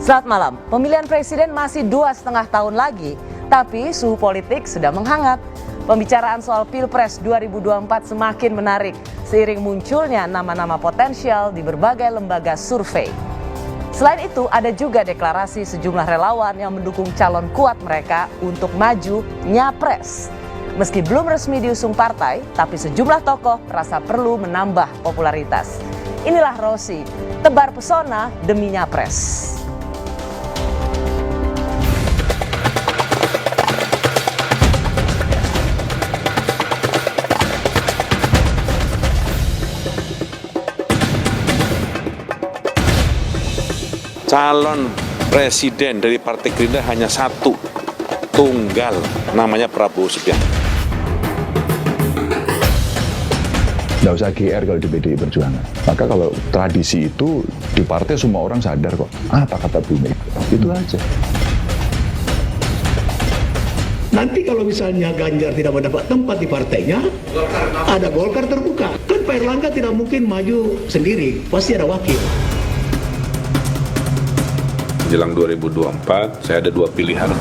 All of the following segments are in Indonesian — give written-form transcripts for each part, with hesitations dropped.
Selamat malam. Pemilihan presiden masih 2,5 tahun lagi, tapi suhu politik sudah menghangat. Pembicaraan soal Pilpres 2024 semakin menarik seiring munculnya nama-nama potensial di berbagai lembaga survei. Selain itu, ada juga deklarasi sejumlah relawan yang mendukung calon kuat mereka untuk maju nyapres. Meski belum resmi diusung partai, tapi sejumlah tokoh merasa perlu menambah popularitas. Inilah Rosi, tebar pesona demi nyapres. Calon presiden dari Partai Gerindra hanya satu, tunggal, namanya Prabowo Subianto. Nggak usah GR kalau di PDI Perjuangan. Maka kalau tradisi itu di partai semua orang sadar kok. Apa kata Bu Mega? Itu aja. Nanti kalau misalnya Ganjar tidak mendapat tempat di partainya, ada Golkar terbuka. Kan Pak Erlangga tidak mungkin maju sendiri, pasti ada wakil. Jelang 2024, saya ada dua pilihan.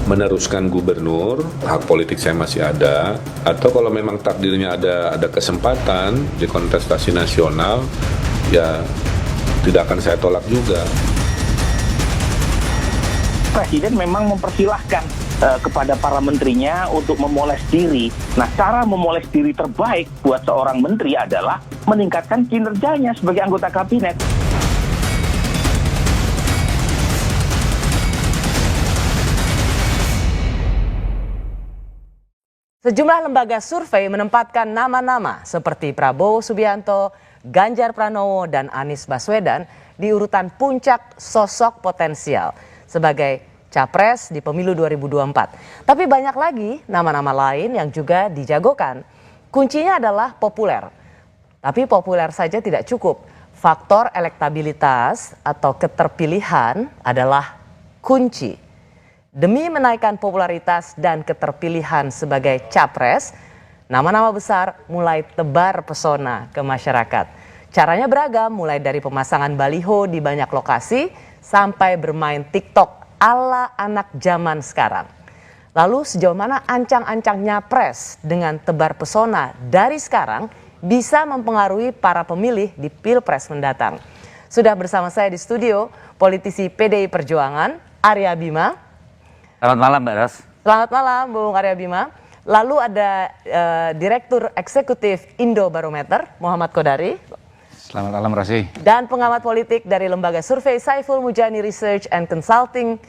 Meneruskan gubernur, hak politik saya masih ada, atau kalau memang takdirnya ada kesempatan di kontestasi nasional, ya tidak akan saya tolak juga. Presiden memang mempersilahkan kepada para menterinya untuk memoles diri. Nah, cara memoles diri terbaik buat seorang menteri adalah meningkatkan kinerjanya sebagai anggota kabinet. Sejumlah lembaga survei menempatkan nama-nama seperti Prabowo Subianto, Ganjar Pranowo, dan Anies Baswedan di urutan puncak sosok potensial sebagai capres di pemilu 2024. Tapi banyak lagi nama-nama lain yang juga dijagokan. Kuncinya adalah populer. Tapi populer saja tidak cukup. Faktor elektabilitas atau keterpilihan adalah kunci. Demi menaikkan popularitas dan keterpilihan sebagai capres, nama-nama besar mulai tebar pesona ke masyarakat. Caranya beragam, mulai dari pemasangan baliho di banyak lokasi sampai bermain TikTok ala anak zaman sekarang. Lalu sejauh mana ancang-ancang nyapres dengan tebar pesona dari sekarang bisa mempengaruhi para pemilih di Pilpres mendatang? Sudah bersama saya di studio politisi PDI Perjuangan, Arya Bima. Selamat malam Mbak Ros. Selamat malam Bung Arya Bima. Lalu ada Direktur Eksekutif Indobarometer, Muhammad Kodari. Selamat malam Rosi. Dan pengamat politik dari Lembaga Survei Saiful Mujani Research and Consulting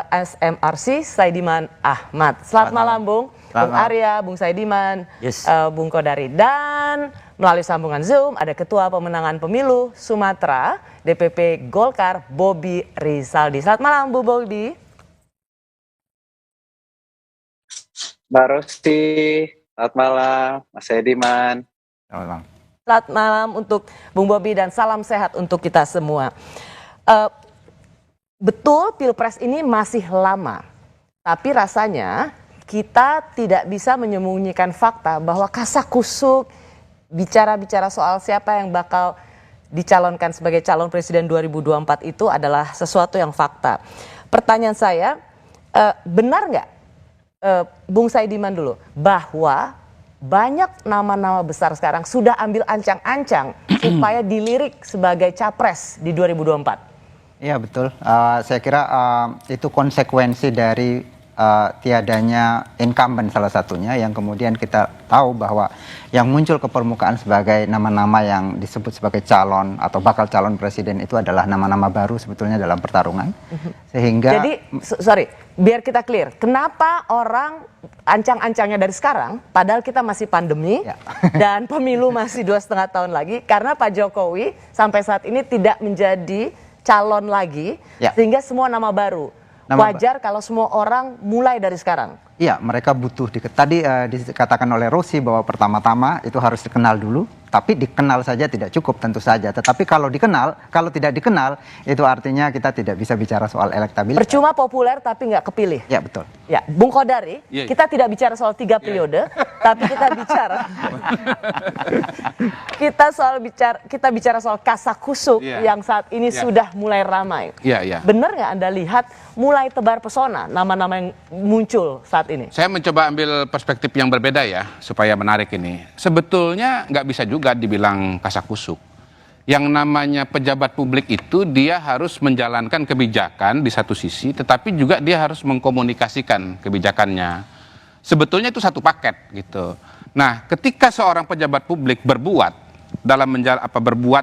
SMRC, Saidiman Ahmad. Selamat malam Bung. Bung Arya, Bung Saidiman, Yes. Bung Kodari. Dan melalui sambungan Zoom ada Ketua Pemenangan Pemilu Sumatera, DPP Golkar, Bobi Rizaldi. Selamat malam Bu Bobi. Mbak Rosti, selamat malam, Mas Ediman. Selamat malam. Selamat malam untuk Bung Bobi dan salam sehat untuk kita semua. Betul Pilpres ini masih lama, tapi rasanya kita tidak bisa menyembunyikan fakta bahwa kasakusuk bicara-bicara soal siapa yang bakal dicalonkan sebagai calon presiden 2024 itu adalah sesuatu yang fakta. Pertanyaan saya, benar nggak? Bung Saidiman dulu, bahwa banyak nama-nama besar sekarang sudah ambil ancang-ancang supaya dilirik sebagai capres di 2024. Iya betul, saya kira itu konsekuensi dari tiadanya incumbent salah satunya yang kemudian kita tahu bahwa yang muncul ke permukaan sebagai nama-nama yang disebut sebagai calon atau bakal calon presiden itu adalah nama-nama baru sebetulnya dalam pertarungan. Sehingga jadi sorry, biar kita clear, kenapa orang ancang-ancangnya dari sekarang padahal kita masih pandemi dan pemilu masih 2,5 tahun lagi, karena Pak Jokowi sampai saat ini tidak menjadi calon lagi, sehingga semua nama baru. Wajar kalau semua orang mulai dari sekarang. Iya, mereka butuh tadi dikatakan oleh Rosi bahwa pertama-tama itu harus dikenal dulu, Tapi dikenal saja tidak cukup tentu saja. Tetapi kalau tidak dikenal, itu artinya kita tidak bisa bicara soal elektabilitas. Percuma populer tapi nggak kepilih. Ya betul. Ya, Bung Kodari, kita tidak bicara soal 3 periode, tapi kita bicara soal kasakusuk yang saat ini sudah mulai ramai. Benar nggak Anda lihat mulai tebar pesona nama-nama yang muncul saat ini? Saya mencoba ambil perspektif yang berbeda ya, supaya menarik ini. Sebetulnya nggak bisa juga dibilang kasakusuk. Yang namanya pejabat publik itu dia harus menjalankan kebijakan di satu sisi, tetapi juga dia harus mengkomunikasikan kebijakannya. Sebetulnya itu satu paket gitu. Nah, ketika seorang pejabat publik berbuat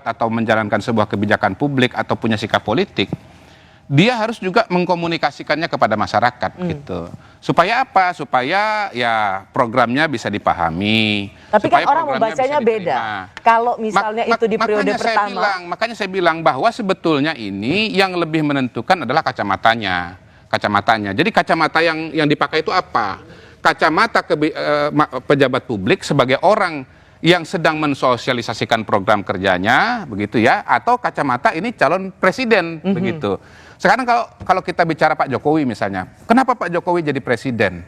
atau menjalankan sebuah kebijakan publik atau punya sikap politik, dia harus juga mengkomunikasikannya kepada masyarakat gitu. Supaya apa? Supaya ya programnya bisa dipahami. Tapi kan orang membacanya beda. Kalau misalnya itu di periode pertama. Makanya saya bilang bahwa sebetulnya ini yang lebih menentukan adalah kacamatanya. Jadi kacamata yang dipakai itu apa? Kacamata pejabat publik sebagai orang yang sedang mensosialisasikan program kerjanya, begitu ya, atau kacamata ini calon presiden, begitu. Sekarang kalau kita bicara Pak Jokowi misalnya, kenapa Pak Jokowi jadi presiden?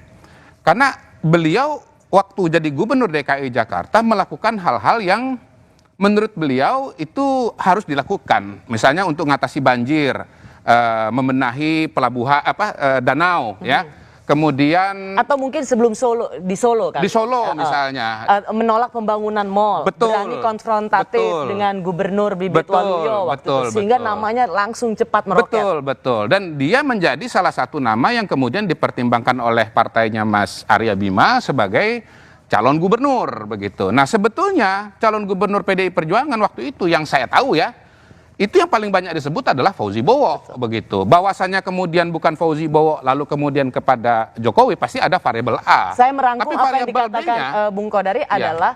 Karena beliau waktu jadi gubernur DKI Jakarta melakukan hal-hal yang menurut beliau itu harus dilakukan. Misalnya untuk mengatasi banjir, membenahi pelabuhan danau, ya. Kemudian atau mungkin sebelum di Solo kan? Di Solo misalnya. Menolak pembangunan mal, berani konfrontatif dengan Gubernur Bibit Waluyo waktu itu, sehingga namanya langsung cepat meroket. Betul. Dan dia menjadi salah satu nama yang kemudian dipertimbangkan oleh partainya Mas Arya Bima sebagai calon gubernur begitu. Nah, sebetulnya calon gubernur PDI Perjuangan waktu itu yang saya tahu ya, itu yang paling banyak disebut adalah Fauzi Bowo begitu. Bahwasannya kemudian bukan Fauzi Bowo lalu kemudian kepada Jokowi, pasti ada variabel A. Saya merangkum apa yang dikatakan Bung Kodari adalah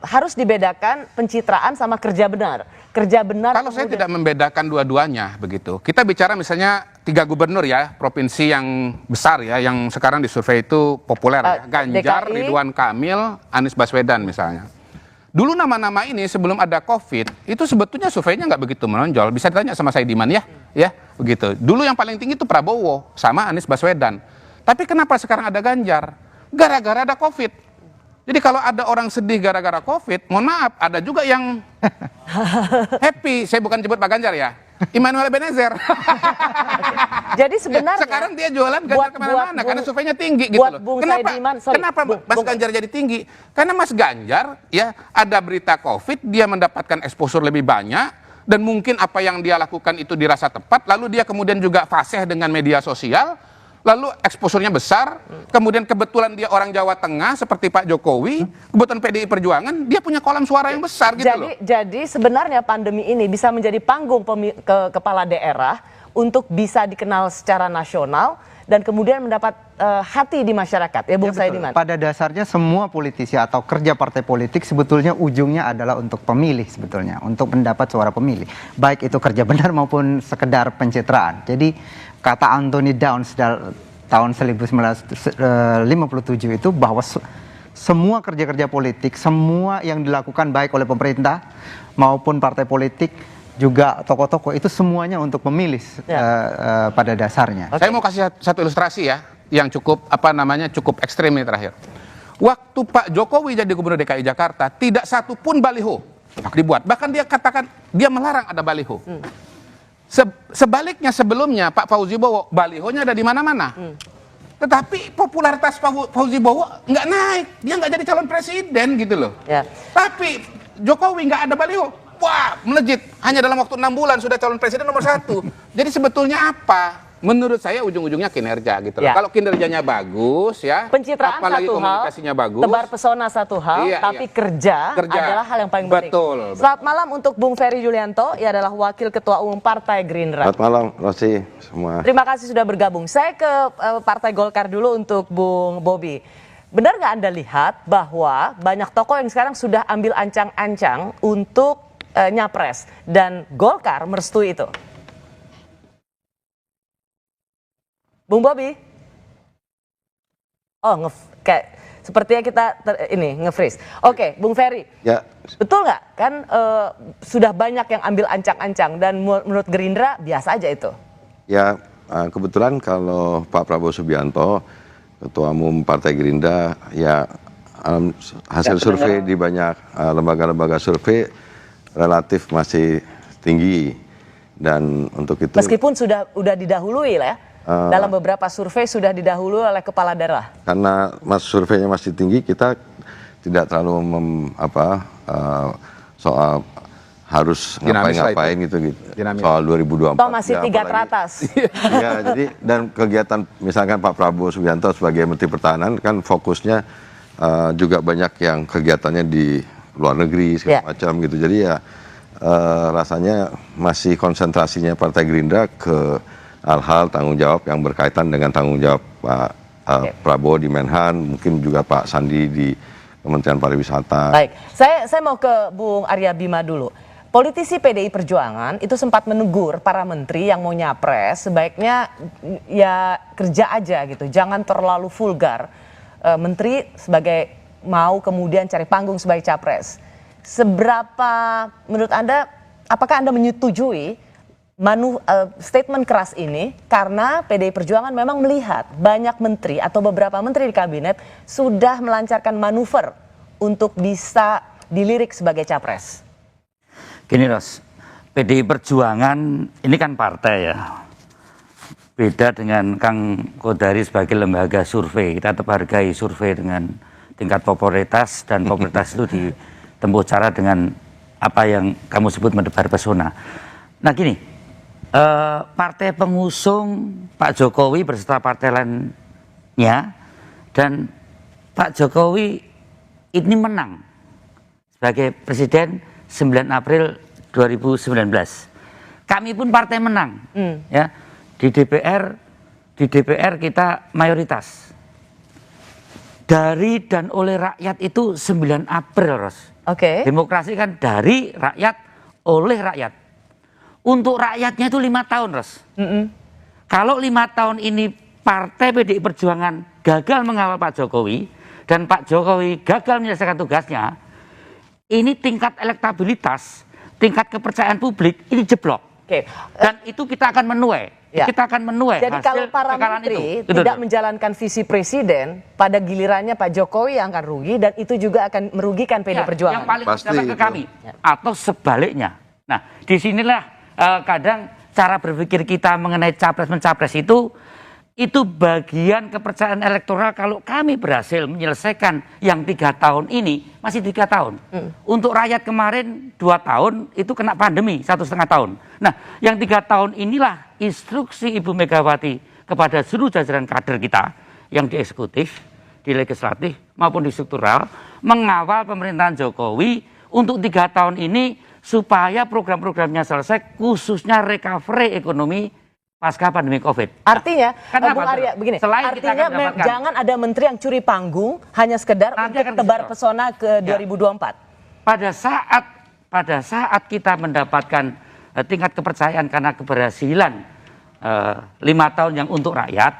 harus dibedakan pencitraan sama kerja benar. Kerja benar. Kalau saya tidak membedakan dua-duanya begitu. Kita bicara misalnya 3 gubernur ya, provinsi yang besar ya, yang sekarang disurvei itu populer ya. Ganjar, DKI, Ridwan Kamil, Anies Baswedan misalnya. Dulu nama-nama ini sebelum ada COVID, itu sebetulnya surveinya nggak begitu menonjol. Bisa ditanya sama Saidiman ya begitu. Dulu yang paling tinggi itu Prabowo sama Anies Baswedan. Tapi kenapa sekarang ada Ganjar? Gara-gara ada COVID. Jadi kalau ada orang sedih gara-gara COVID, mohon maaf, ada juga yang happy. Saya bukan sebut Pak Ganjar ya. Immanuel Ebenezer. Jadi sebenarnya sekarang dia jualan Ganjar kemana-mana karena surveinya tinggi gitu loh. Kenapa Mas Ganjar jadi tinggi? Karena Mas Ganjar ya ada berita COVID, dia mendapatkan exposure lebih banyak dan mungkin apa yang dia lakukan itu dirasa tepat. Lalu dia kemudian juga fasih dengan media sosial. Lalu eksposurnya besar, kemudian kebetulan dia orang Jawa Tengah seperti Pak Jokowi, kebetulan PDI Perjuangan, dia punya kolam suara yang besar gitu loh. Jadi sebenarnya pandemi ini bisa menjadi panggung kepala daerah untuk bisa dikenal secara nasional dan kemudian mendapat hati di masyarakat, ya Bung Saidiman? Pada dasarnya semua politisi atau kerja partai politik sebetulnya ujungnya adalah untuk pemilih sebetulnya, untuk mendapat suara pemilih. Baik itu kerja benar maupun sekedar pencitraan. Jadi kata Anthony Downs tahun 1957 itu bahwa semua kerja-kerja politik, semua yang dilakukan baik oleh pemerintah maupun partai politik, juga tokoh-tokoh itu semuanya untuk pemilih pada dasarnya. Saya mau kasih satu ilustrasi ya, yang cukup cukup ekstrim ini terakhir. Waktu Pak Jokowi jadi gubernur DKI Jakarta, tidak satu pun baliho dibuat. Bahkan dia katakan dia melarang ada baliho. Sebaliknya sebelumnya Pak Fauzi Bowo balihonya ada di mana-mana. Tetapi popularitas Fauzi Bowo nggak naik, dia nggak jadi calon presiden gitu loh. Tapi Jokowi nggak ada baliho, wah melejit. Hanya dalam waktu 6 bulan sudah calon presiden nomor 1. Jadi sebetulnya apa? Menurut saya ujung-ujungnya kinerja gitu loh. Kalau kinerjanya bagus ya, pencitraan apalagi satu komunikasinya hal, bagus, tebar pesona satu hal, tapi kerja adalah hal yang paling penting. Betul. Selamat malam untuk Bung Ferry Julianto, ia adalah Wakil Ketua Umum Partai Gerindra. Selamat malam, Rosi semua. Terima kasih sudah bergabung. Saya ke Partai Golkar dulu untuk Bung Bobi. Benar nggak Anda lihat bahwa banyak tokoh yang sekarang sudah ambil ancang-ancang untuk nyapres dan Golkar merestui itu? Bung Bobi? Oh, kayak sepertinya kita ini nge-freeze. Oke, Bung Ferry. Ya, Betul nggak? Kan sudah banyak yang ambil ancang-ancang dan menurut Gerindra biasa aja itu. ya kebetulan kalau Pak Prabowo Subianto, Ketua Umum Partai Gerindra, ya hasil survei di banyak lembaga-lembaga survei relatif masih tinggi, dan untuk itu Meskipun sudah didahului lah ya. Dalam beberapa survei sudah didahului oleh kepala daerah. karena surveinya masih tinggi, kita tidak terlalu soal harus ngapain gitu. Soal 2024. Toh masih ya, 3 apalagi. teratas. Ya, jadi dan kegiatan misalkan Pak Prabowo Subianto sebagai Menteri Pertahanan kan fokusnya juga banyak yang kegiatannya di luar negeri segala macam gitu. Jadi ya rasanya masih konsentrasinya Partai Gerindra ke hal-hal tanggung jawab yang berkaitan dengan tanggung jawab Pak Prabowo di Menhan, mungkin juga Pak Sandi di Kementerian Pariwisata. Baik, saya mau ke Bung Arya Bima dulu. Politisi PDI Perjuangan itu sempat menegur para menteri yang mau nyapres, sebaiknya ya kerja aja gitu, jangan terlalu vulgar. Menteri sebagai mau kemudian cari panggung sebagai capres. Seberapa menurut Anda, apakah Anda menyetujui statement keras ini? Karena PDI Perjuangan memang melihat banyak menteri atau beberapa menteri di kabinet sudah melancarkan manuver untuk bisa dilirik sebagai capres. Gini Ros, PDI Perjuangan ini kan partai ya. Beda dengan Kang Kodari sebagai lembaga survei. Kita tetap hargai survei dengan tingkat popularitas, dan popularitas itu ditempuh cara dengan apa yang kamu sebut mendebar pesona. Nah gini, partai pengusung Pak Jokowi beserta partai lainnya, dan Pak Jokowi ini menang sebagai presiden 9 April 2019. Kami pun partai menang, ya di DPR kita mayoritas. Dari dan oleh rakyat itu 9 April, Ros. Oke. Demokrasi kan dari rakyat, oleh rakyat. Untuk rakyatnya itu 5 tahun, Ros. Kalau 5 tahun ini Partai PDI Perjuangan gagal mengawal Pak Jokowi, dan Pak Jokowi gagal menyelesaikan tugasnya, ini tingkat elektabilitas, tingkat kepercayaan publik ini jeblok. Oke. Dan itu kita akan menuai. Ya. Kita akan menuai Jadi kalau hasil para kekalahan menteri itu. tidak menjalankan visi presiden, pada gilirannya Pak Jokowi yang akan rugi, dan itu juga akan merugikan PDI Perjuangan. Yang paling Pasti dapat ke itu. kami, atau sebaliknya. Nah, disinilah kadang cara berpikir kita mengenai capres mencapres itu bagian kepercayaan elektoral. Kalau kami berhasil menyelesaikan yang 3 tahun ini, masih 3 tahun. Untuk rakyat kemarin 2 tahun itu kena pandemi 1,5 tahun. Nah, yang 3 tahun inilah instruksi Ibu Megawati kepada seluruh jajaran kader kita yang di eksekutif, di legislatif maupun di struktural, mengawal pemerintahan Jokowi untuk 3 tahun ini supaya program-programnya selesai, khususnya recovery ekonomi pasca pandemi COVID. Artinya, Kenapa, Bung Arya, begini, selain kita artinya akan mendapatkan- jangan ada menteri yang curi panggung hanya sekedar Nanti untuk akan tebar disodor. pesona ke 2024. Pada saat kita mendapatkan tingkat kepercayaan karena keberhasilan 5 tahun yang untuk rakyat,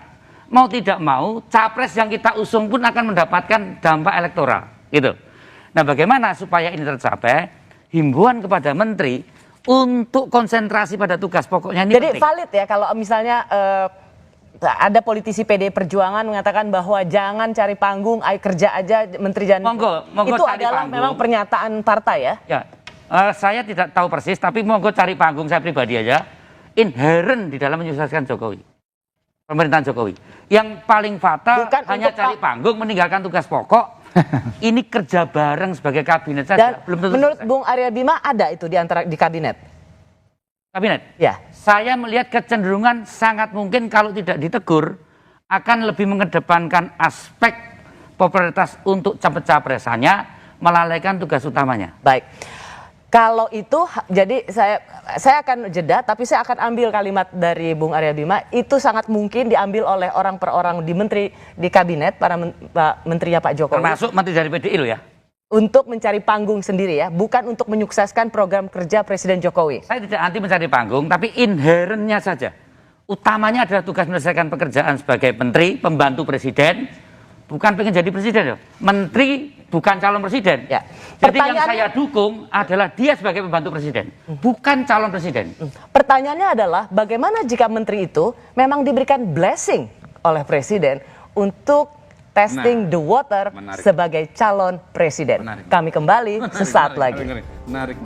mau tidak mau capres yang kita usung pun akan mendapatkan dampak elektoral, gitu. Nah, bagaimana supaya ini tercapai? Himbauan kepada menteri untuk konsentrasi pada tugas pokoknya ini Jadi penting. valid ya kalau misalnya ada politisi PDI Perjuangan mengatakan bahwa jangan cari panggung, ayo kerja aja, menteri jangan. Monggo Itu cari adalah panggung. memang pernyataan partai ya. Ya, saya tidak tahu persis, tapi monggo cari panggung, saya pribadi aja. Inherent di dalam menyukseskan Jokowi, pemerintahan Jokowi. Yang paling fatal Bukan hanya untuk cari panggung, meninggalkan tugas pokok. Ini kerja bareng sebagai kabinet Dan saja. Belum tentu menurut selesai. Bung Arya Bima ada itu di kabinet. Kabinet. Ya. Saya melihat kecenderungan sangat mungkin kalau tidak ditegur akan lebih mengedepankan aspek popularitas untuk capresannya, melalaikan tugas utamanya. Baik. Kalau itu, jadi saya akan jeda, tapi saya akan ambil kalimat dari Bung Arya Bima. Itu sangat mungkin diambil oleh orang per orang di kabinet, para menterinya Pak Jokowi. Termasuk menteri dari PDI loh ya. Untuk mencari panggung sendiri ya, bukan untuk menyukseskan program kerja Presiden Jokowi. Saya tidak anti mencari panggung, tapi inherentnya saja. Utamanya adalah tugas menyelesaikan pekerjaan sebagai menteri, pembantu presiden, bukan pengen jadi presiden loh. Menteri bukan calon presiden. Ya. Jadi yang saya dukung adalah dia sebagai pembantu presiden, bukan calon presiden. Pertanyaannya adalah bagaimana jika menteri itu memang diberikan blessing oleh presiden untuk testing the water sebagai calon presiden. Kami kembali sesaat lagi. Menarik.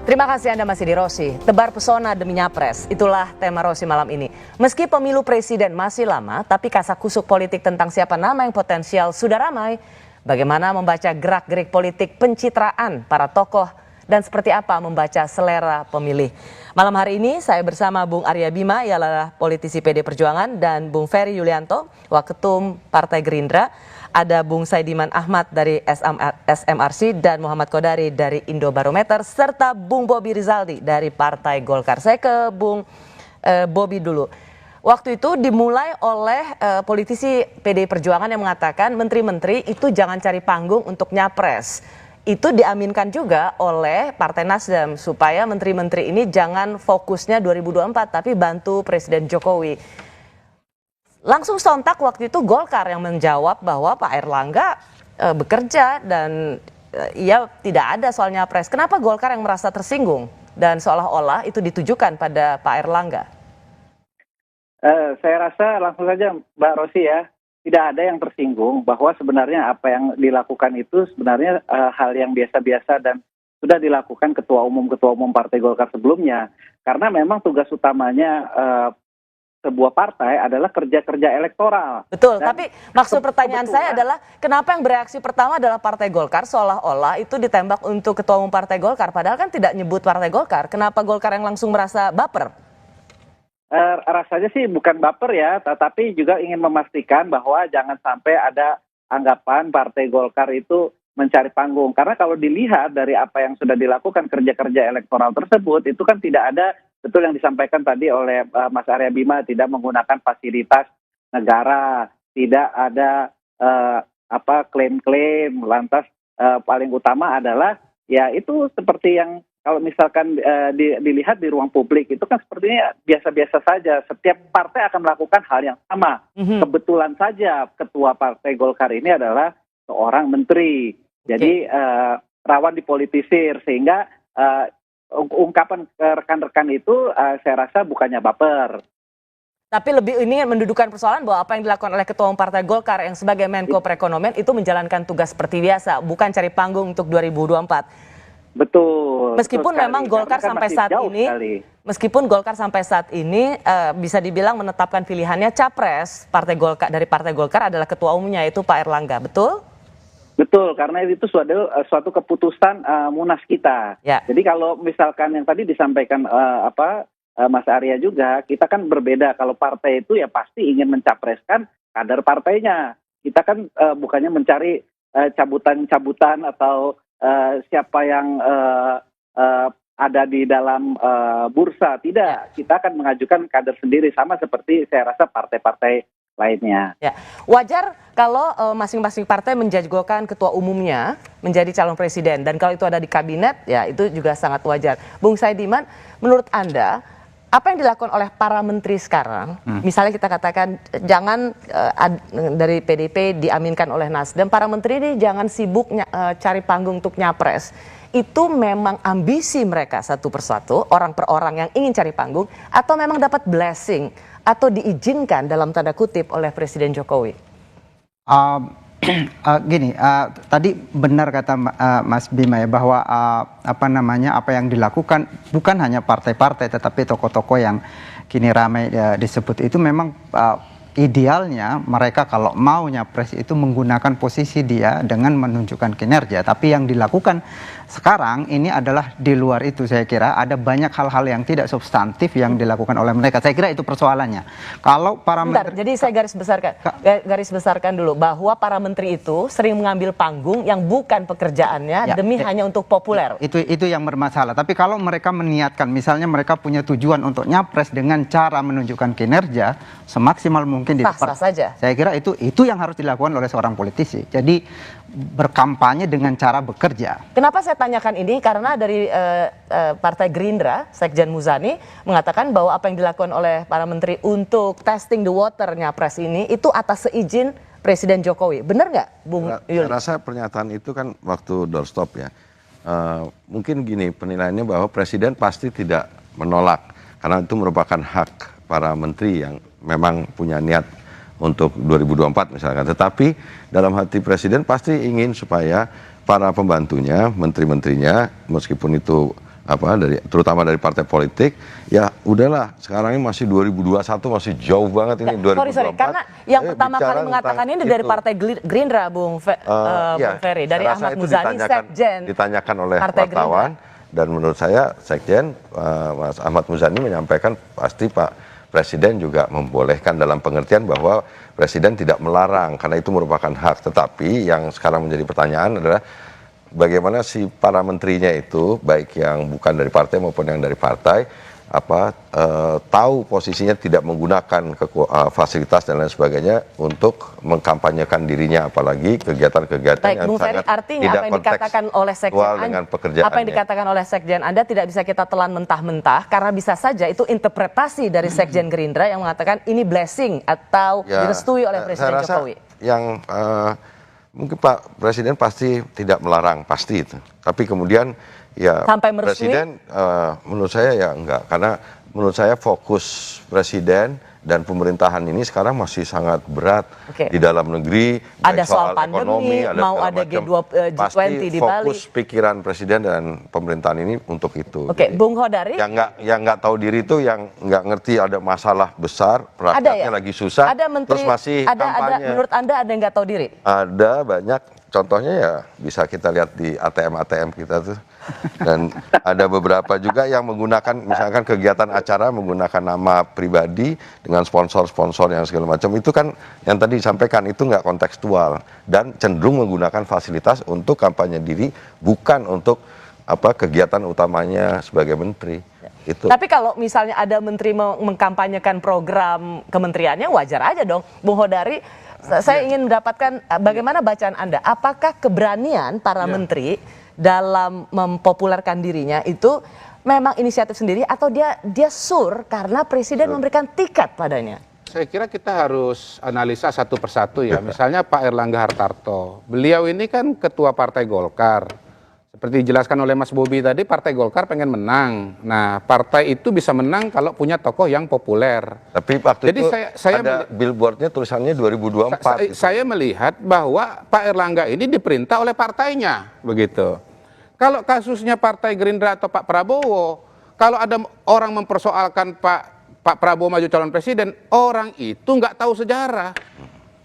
Terima kasih Anda masih di Rosi. Tebar pesona demi nyapres. Itulah tema Rosi malam ini. Meski pemilu presiden masih lama, tapi kasak-kusuk politik tentang siapa nama yang potensial sudah ramai. Bagaimana membaca gerak-gerik politik pencitraan para tokoh dan seperti apa membaca selera pemilih. Malam hari ini saya bersama Bung Arya Bima, ia adalah politisi PD Perjuangan, dan Bung Ferry Yulianto, Waketum Partai Gerindra. Ada Bung Saidiman Ahmad dari SMRC dan Muhammad Kodari dari Indobarometer, serta Bung Bobi Rizaldi dari Partai Golkar. Saya ke Bung Bobi dulu. Waktu itu dimulai oleh politisi PD Perjuangan yang mengatakan menteri-menteri itu jangan cari panggung untuk nyapres. Itu diaminkan juga oleh Partai Nasdem supaya menteri-menteri ini jangan fokusnya 2024 tapi bantu Presiden Jokowi. Langsung sontak waktu itu Golkar yang menjawab bahwa Pak Erlangga bekerja dan ia tidak ada soal nyapres. Kenapa Golkar yang merasa tersinggung dan seolah-olah itu ditujukan pada Pak Erlangga? Saya rasa langsung saja Mbak Rosi ya, tidak ada yang tersinggung bahwa sebenarnya apa yang dilakukan itu sebenarnya hal yang biasa-biasa dan sudah dilakukan ketua umum Partai Golkar sebelumnya. Karena memang tugas utamanya sebuah partai adalah kerja-kerja elektoral. Betul, tapi maksud pertanyaan saya adalah kenapa yang bereaksi pertama adalah Partai Golkar seolah-olah itu ditembak untuk ketua umum Partai Golkar, padahal kan tidak nyebut Partai Golkar. Kenapa Golkar yang langsung merasa baper? Rasanya sih bukan baper ya, tetapi juga ingin memastikan bahwa jangan sampai ada anggapan Partai Golkar itu mencari panggung. Karena kalau dilihat dari apa yang sudah dilakukan kerja-kerja elektoral tersebut, itu kan tidak ada, betul yang disampaikan tadi oleh Mas Arya Bima, tidak menggunakan fasilitas negara, tidak ada klaim-klaim. Lantas paling utama adalah ya itu seperti yang kalau misalkan dilihat di ruang publik itu kan sepertinya biasa-biasa saja. Setiap partai akan melakukan hal yang sama. Kebetulan saja ketua Partai Golkar ini adalah seorang menteri. Jadi rawan dipolitisir sehingga ungkapan rekan-rekan itu saya rasa bukannya baper. Tapi lebih ini mendudukan persoalan bahwa apa yang dilakukan oleh Ketua Umum Partai Golkar yang sebagai Menko Perekonomian itu menjalankan tugas seperti biasa, bukan cari panggung untuk 2024. Betul. Meskipun memang Golkar sampai saat ini, meskipun Golkar sampai saat ini bisa dibilang menetapkan pilihannya capres Partai Golkar dari Partai Golkar adalah ketua umumnya yaitu Pak Erlangga, betul? Betul, karena itu suatu keputusan Munas kita. Ya. Jadi kalau misalkan yang tadi disampaikan Mas Arya juga, kita kan berbeda. Kalau partai itu ya pasti ingin mencapreskan kader partainya. Kita kan bukannya mencari cabutan-cabutan atau siapa yang ada di dalam bursa. Tidak, kita akan mengajukan kader sendiri sama seperti saya rasa partai-partai lainnya. Ya, wajar kalau masing-masing partai menjagokan ketua umumnya menjadi calon presiden dan kalau itu ada di kabinet ya itu juga sangat wajar. Bung Saidiman, menurut Anda apa yang dilakukan oleh para menteri sekarang, misalnya kita katakan jangan dari PDIP diaminkan oleh Nasdem, para menteri ini jangan sibuk cari panggung untuk nyapres. Itu memang ambisi mereka satu persatu, orang per orang yang ingin cari panggung, atau memang dapat blessing atau diizinkan dalam tanda kutip oleh Presiden Jokowi? Tadi benar kata Mas Bima ya bahwa apa yang dilakukan bukan hanya partai-partai tetapi tokoh-tokoh yang kini ramai disebut itu memang idealnya mereka kalau mau nyapres itu menggunakan posisi dia dengan menunjukkan kinerja. Tapi yang dilakukan sekarang ini adalah di luar itu. Saya kira ada banyak hal-hal yang tidak substantif yang dilakukan oleh mereka. Saya kira itu persoalannya. Kalau para menteri, jadi saya garis besarkan dulu bahwa para menteri itu sering mengambil panggung yang bukan pekerjaannya demi hanya untuk populer. Itu yang bermasalah. Tapi kalau mereka meniatkan, misalnya mereka punya tujuan untuk nyapres dengan cara menunjukkan kinerja semaksimal mungkin mungkin sah-sah saja. Saya kira itu yang harus dilakukan oleh seorang politisi. Jadi berkampanye dengan cara bekerja. Kenapa saya tanyakan ini? Karena dari Partai Gerindra, Sekjen Muzani mengatakan bahwa apa yang dilakukan oleh para menteri untuk testing the water-nya Pres ini itu atas seizin Presiden Jokowi. Benar nggak, Bung Yuli? Saya rasa pernyataan itu kan waktu doorstop ya. Mungkin gini penilaiannya bahwa Presiden pasti tidak menolak karena itu merupakan hak para menteri yang memang punya niat untuk 2024 misalkan. Tetapi dalam hati Presiden pasti ingin supaya para pembantunya, menteri-menterinya, meskipun itu terutama dari partai politik, ya udahlah sekarang ini masih 2021 masih jauh banget ini 2024. Sorry, karena yang pertama kali mengatakan ini dari Partai Gerindra, Bung Ferry, dari Ahmad Muzani, Sekjen. Ditanyakan oleh wartawan, dan menurut saya Sekjen Mas Ahmad Muzani menyampaikan pasti Pak Presiden juga membolehkan dalam pengertian bahwa Presiden tidak melarang karena itu merupakan hak. Tetapi yang sekarang menjadi pertanyaan adalah bagaimana si para menterinya itu, baik yang bukan dari partai maupun yang dari partai, tahu posisinya tidak menggunakan fasilitas dan lain sebagainya untuk mengkampanyekan dirinya, apalagi kegiatan-kegiatan yang Bung Ferry, sangat artinya tidak apa yang dikatakan oleh Sekjen dengan pekerjaannya. Apa yang dikatakan oleh Sekjen Anda tidak bisa kita telan mentah-mentah karena bisa saja itu interpretasi dari Sekjen Gerindra yang mengatakan ini blessing atau direstui oleh Presiden saya rasa Jokowi. Yang mungkin Pak Presiden pasti tidak melarang, pasti itu. Tapi kemudian ya sampai merestui? Presiden menurut saya ya enggak. Karena menurut saya fokus Presiden dan pemerintahan ini sekarang masih sangat berat di dalam negeri. Ada soal ekonomi, pandemi, mau ada G20 di Bali. Fokus pikiran Presiden dan pemerintahan ini untuk itu. Oke, Bung Hodari. Yang nggak tahu diri itu yang nggak ngerti ada masalah besar, rakyatnya lagi susah, ada menteri, terus masih kampanye. Menurut Anda ada yang nggak tahu diri? Ada banyak. Contohnya ya bisa kita lihat di ATM kita tuh. Dan ada beberapa juga yang menggunakan misalkan kegiatan acara menggunakan nama pribadi dengan sponsor-sponsor yang segala macam. Itu kan yang tadi disampaikan itu nggak kontekstual dan cenderung menggunakan fasilitas untuk kampanye diri, bukan untuk kegiatan utamanya sebagai menteri. Itu. Tapi kalau misalnya ada menteri mengkampanyekan program kementeriannya, wajar aja dong, Bung Hodari. Saya ingin mendapatkan bagaimana bacaan Anda. Apakah keberanian para menteri dalam mempopulerkan dirinya itu memang inisiatif sendiri atau dia sur karena Presiden memberikan tiket padanya? Saya kira kita harus analisa satu persatu ya. Misalnya Pak Erlangga Hartarto. Beliau ini kan ketua Partai Golkar. Seperti dijelaskan oleh Mas Bobi tadi, Partai Golkar pengen menang. Nah, partai itu bisa menang kalau punya tokoh yang populer. Tapi waktu Jadi itu saya ada billboardnya tulisannya 2024. Saya melihat bahwa Pak Erlangga ini diperintah oleh partainya, begitu. Kalau kasusnya Partai Gerindra atau Pak Prabowo, kalau ada orang mempersoalkan Pak Prabowo maju calon presiden, orang itu nggak tahu sejarah.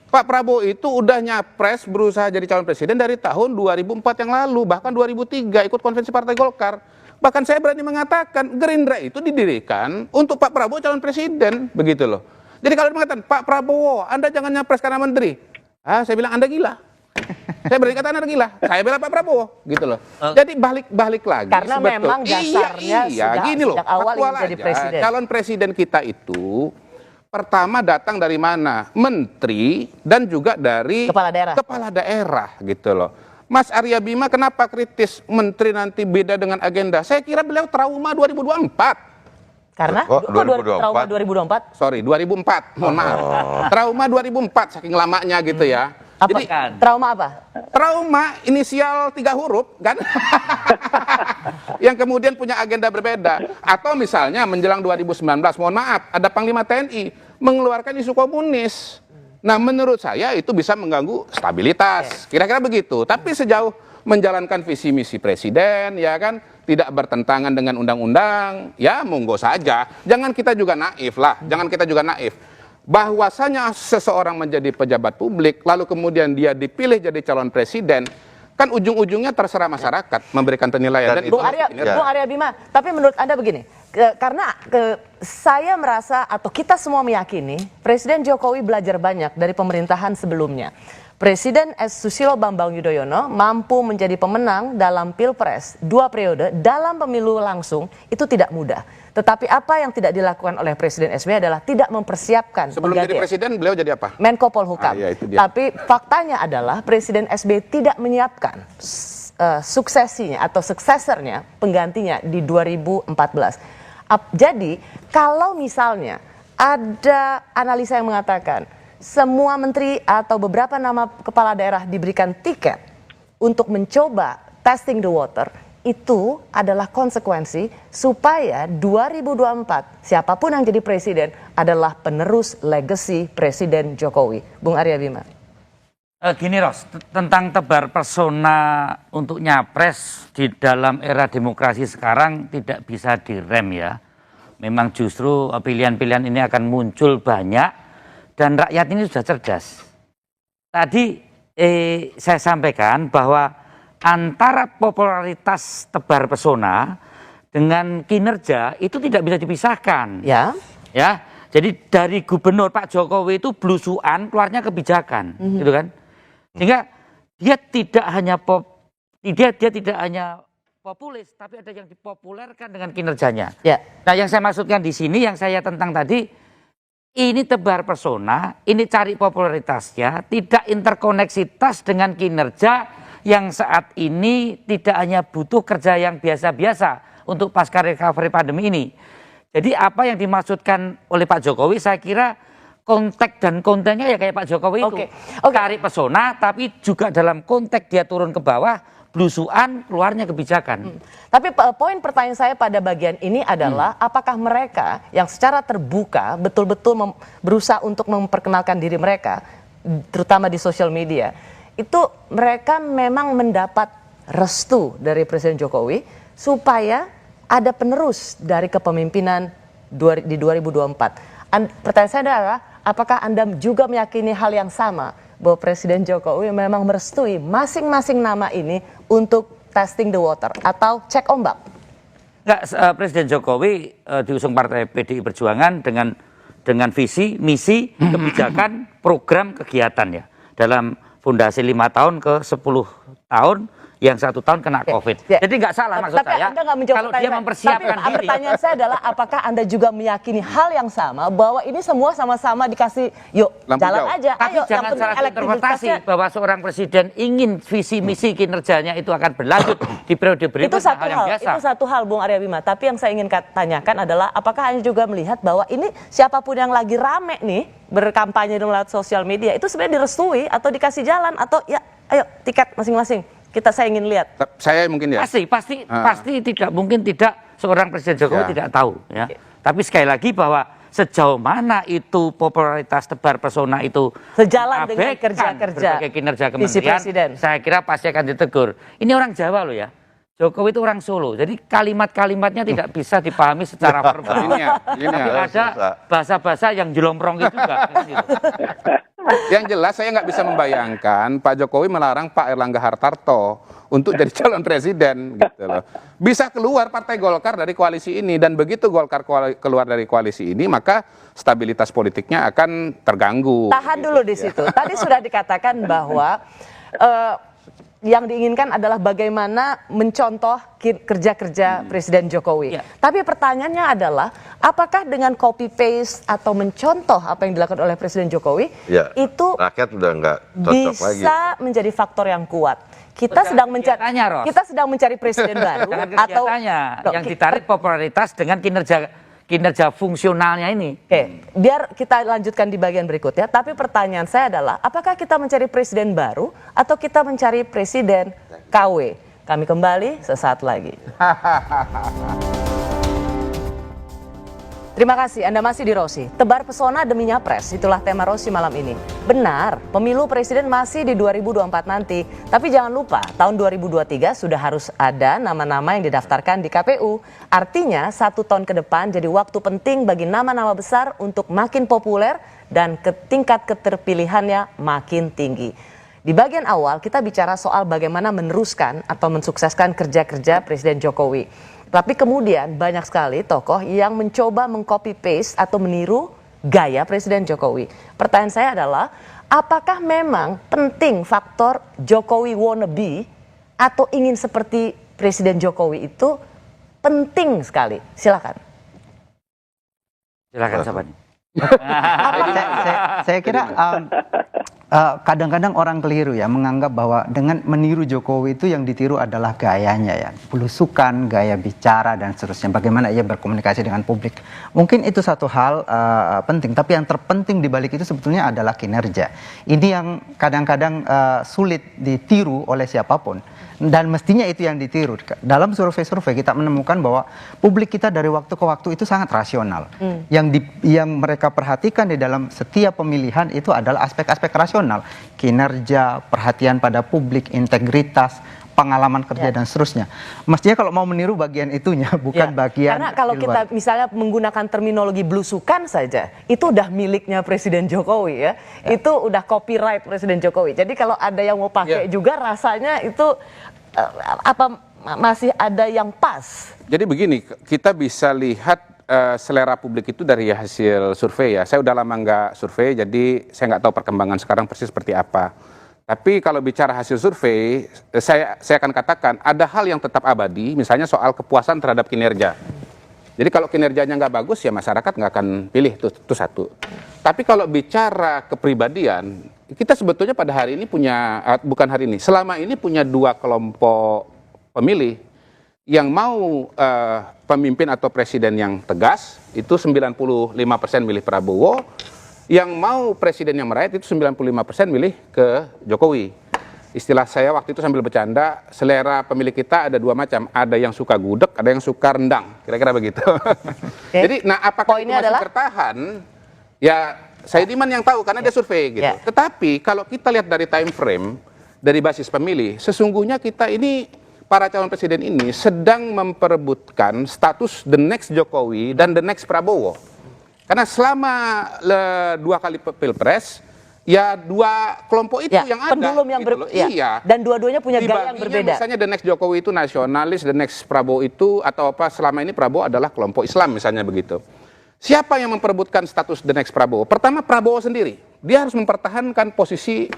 Pak Prabowo itu udah nyapres berusaha jadi calon presiden dari tahun 2004 yang lalu, bahkan 2003 ikut konvensi Partai Golkar. Bahkan saya berani mengatakan Gerindra itu didirikan untuk Pak Prabowo calon presiden, begitu loh. Jadi kalau mengatakan Pak Prabowo, Anda jangan nyapres karena menteri. Saya bilang Anda gila. Saya berani kata Anda gila. Saya bela Pak Prabowo, gitu loh. Jadi balik lagi. Karena memang dasarnya gini loh, sejak awal ingin jadi presiden. Calon presiden kita itu pertama datang dari mana? Menteri dan juga dari kepala daerah gitu loh. Mas Arya Bima kenapa kritis menteri nanti beda dengan agenda? Saya kira beliau trauma 2024. Karena? Kok trauma 2024? Sorry, 2004. Mohon maaf. Trauma 2004 saking lamanya gitu ya. Jadi trauma apa? Trauma inisial 3 huruf kan? Yang kemudian punya agenda berbeda. Atau misalnya menjelang 2019, mohon maaf, ada Panglima TNI mengeluarkan isu komunis. Nah, menurut saya itu bisa mengganggu stabilitas. Kira-kira begitu. Tapi sejauh menjalankan visi misi presiden, ya kan, tidak bertentangan dengan undang-undang, ya monggo saja. Jangan kita juga naif lah. Jangan kita juga naif. Bahwasanya seseorang menjadi pejabat publik, lalu kemudian dia dipilih jadi calon presiden, kan ujung-ujungnya terserah masyarakat memberikan penilaian. Dan Bung Arya Bima, tapi menurut Anda begini, karena saya merasa atau kita semua meyakini Presiden Jokowi belajar banyak dari pemerintahan sebelumnya. Presiden Susilo Bambang Yudhoyono mampu menjadi pemenang dalam Pilpres 2 periode dalam pemilu langsung itu tidak mudah. Tetapi apa yang tidak dilakukan oleh Presiden SBY adalah tidak mempersiapkan. Sebelum jadi presiden beliau jadi apa? Menko Polhukam. Iya, itu dia. Tapi faktanya adalah Presiden SBY tidak menyiapkan suksesinya atau suksesornya, penggantinya di 2014. Jadi kalau misalnya ada analisa yang mengatakan semua menteri atau beberapa nama kepala daerah diberikan tiket untuk mencoba testing the water, itu adalah konsekuensi supaya 2024 siapapun yang jadi presiden adalah penerus legacy Presiden Jokowi. Bung Arya Bima. Gini Ros, tentang tebar persona untuk nyapres di dalam era demokrasi sekarang tidak bisa direm ya. Memang justru pilihan-pilihan ini akan muncul banyak. Dan rakyat ini sudah cerdas. Tadi saya sampaikan bahwa antara popularitas tebar pesona dengan kinerja itu tidak bisa dipisahkan. Ya. Ya. Jadi dari gubernur Pak Jokowi itu blusukan keluarnya kebijakan, gitu kan? Sehingga dia tidak hanya dia tidak hanya populis, tapi ada yang dipopulerkan dengan kinerjanya. Ya. Nah, yang saya maksudkan di sini, yang saya tentang tadi. Ini tebar persona, ini cari popularitasnya, tidak interkoneksitas dengan kinerja yang saat ini tidak hanya butuh kerja yang biasa-biasa untuk pasca recovery pandemi ini. Jadi apa yang dimaksudkan oleh Pak Jokowi, saya kira konteks dan kontennya ya kayak Pak Jokowi itu. Cari pesona, tapi juga dalam konteks dia turun ke bawah, blusukan, keluarnya kebijakan. Tapi poin pertanyaan saya pada bagian ini adalah apakah mereka yang secara terbuka betul-betul berusaha untuk memperkenalkan diri mereka, terutama di sosial media, itu mereka memang mendapat restu dari Presiden Jokowi supaya ada penerus dari kepemimpinan di 2024. Pertanyaan saya adalah apakah Anda juga meyakini hal yang sama? Bahwa Presiden Jokowi memang merestui masing-masing nama ini untuk testing the water atau cek ombak? Enggak, Presiden Jokowi diusung Partai PDI Perjuangan dengan visi, misi, kebijakan, program, kegiatan ya. Dalam fondasi 5 tahun ke 10 tahun, yang 1 tahun kena COVID. Jadi nggak salah maksud saya. Kalau dia mempersiapkan diri. Pertanyaan saya adalah apakah Anda juga meyakini hal yang sama bahwa ini semua sama-sama dikasih yuk jalan aja. Tapi ayo, jangan salah interpretasi bahwa seorang presiden ingin visi misi kinerjanya itu akan berlanjut di periode berikutnya, hal yang biasa. Itu satu hal Bung Arya Bima. Tapi yang saya ingin tanyakan adalah apakah Anda juga melihat bahwa ini siapapun yang lagi rame nih berkampanye melalui sosial media itu sebenarnya direstui atau dikasih jalan atau ya ayo tiket masing-masing. Saya ingin lihat. Saya mungkin ya. Pasti tidak mungkin tidak seorang Presiden Jokowi tidak tahu ya. Tapi sekali lagi bahwa sejauh mana itu popularitas tebar pesona itu sejalan dengan kerja-kerja berbagai kinerja kementerian, saya kira pasti akan ditegur. Ini orang Jawa loh ya. Jokowi itu orang Solo, jadi kalimat-kalimatnya tidak bisa dipahami secara verbal. Tapi ada bahasa-bahasa yang jelomprong juga. Yang jelas saya nggak bisa membayangkan Pak Jokowi melarang Pak Erlangga Hartarto untuk jadi calon presiden gitu loh. Bisa keluar Partai Golkar dari koalisi ini, dan begitu Golkar keluar dari koalisi ini maka stabilitas politiknya akan terganggu. Tahan dulu di situ. Tadi sudah dikatakan bahwa yang diinginkan adalah bagaimana mencontoh kerja-kerja Presiden Jokowi. Tapi pertanyaannya adalah, apakah dengan copy paste atau mencontoh apa yang dilakukan oleh Presiden Jokowi itu rakyat udah nggak cocok lagi. Bisa menjadi faktor yang kuat? Kita sedang mencari presiden baru atau yang ditarik popularitas dengan kinerja fungsionalnya ini. Oke, biar kita lanjutkan di bagian berikutnya. Tapi pertanyaan saya adalah, apakah kita mencari presiden baru atau kita mencari presiden KW? Kami kembali sesaat lagi. Terima kasih, Anda masih di Rosi. Tebar pesona demi nyapres, itulah tema Rosi malam ini. Benar, pemilu presiden masih di 2024 nanti. Tapi jangan lupa, tahun 2023 sudah harus ada nama-nama yang didaftarkan di KPU. Artinya, 1 tahun ke depan jadi waktu penting bagi nama-nama besar untuk makin populer dan tingkat keterpilihannya makin tinggi. Di bagian awal, kita bicara soal bagaimana meneruskan atau mensukseskan kerja-kerja Presiden Jokowi. Tapi kemudian banyak sekali tokoh yang mencoba meng-copy paste atau meniru gaya Presiden Jokowi. Pertanyaan saya adalah, Apakah memang penting faktor Jokowi wannabe atau ingin seperti Presiden Jokowi itu penting sekali? Silakan. Silakan siapa nih? Saya kira kadang-kadang orang keliru ya menganggap bahwa dengan meniru Jokowi itu yang ditiru adalah gayanya ya, belusukan, gaya bicara dan seterusnya. Bagaimana ia berkomunikasi dengan publik. Mungkin itu satu hal penting, tapi yang terpenting di balik itu sebetulnya adalah kinerja. Ini yang kadang-kadang sulit ditiru oleh siapapun. Dan mestinya itu yang ditiru. Dalam survei-survei kita menemukan bahwa publik kita dari waktu ke waktu itu sangat rasional. Yang mereka perhatikan di dalam setiap pemilihan itu adalah aspek-aspek rasional. Kinerja, perhatian pada publik, integritas, pengalaman kerja dan seterusnya. Mestinya kalau mau meniru bagian itunya, bukan bagian. Karena kalau kita misalnya menggunakan terminologi belusukan saja, itu udah miliknya Presiden Jokowi ya. Itu udah copyright Presiden Jokowi. Jadi kalau ada yang mau pakai juga rasanya itu masih ada yang pas. Jadi begini, kita bisa lihat selera publik itu dari hasil survei ya. Saya udah lama nggak survei, jadi saya nggak tahu perkembangan sekarang persis seperti apa. Tapi kalau bicara hasil survei, saya akan katakan ada hal yang tetap abadi, misalnya soal kepuasan terhadap kinerja. Jadi kalau kinerjanya nggak bagus ya masyarakat nggak akan pilih, itu satu. Tapi kalau bicara kepribadian, kita sebetulnya pada hari ini punya, bukan hari ini, selama ini punya dua kelompok pemilih yang mau pemimpin atau presiden yang tegas, itu 95% milih Prabowo, yang mau presiden yang merayat itu 95% milih ke Jokowi. Istilah saya waktu itu sambil bercanda, selera pemilih kita ada dua macam, ada yang suka gudeg, ada yang suka rendang, kira-kira begitu. Jadi, nah apakah itu masih bertahan? Ya, Saidiman yang tahu karena dia survei gitu. Tetapi kalau kita lihat dari time frame, dari basis pemilih, sesungguhnya kita ini, para calon presiden ini sedang memperebutkan status the next Jokowi dan the next Prabowo. Karena selama dua kali pilpres, ya dua kelompok itu yang ada. Pendulum yang gitu iya. Dan dua-duanya punya gaya yang berbeda. Misalnya the next Jokowi itu nasionalis, the next Prabowo itu, atau apa selama ini Prabowo adalah kelompok Islam misalnya begitu. Siapa yang memperebutkan status the next Prabowo? Pertama Prabowo sendiri. Dia harus mempertahankan posisi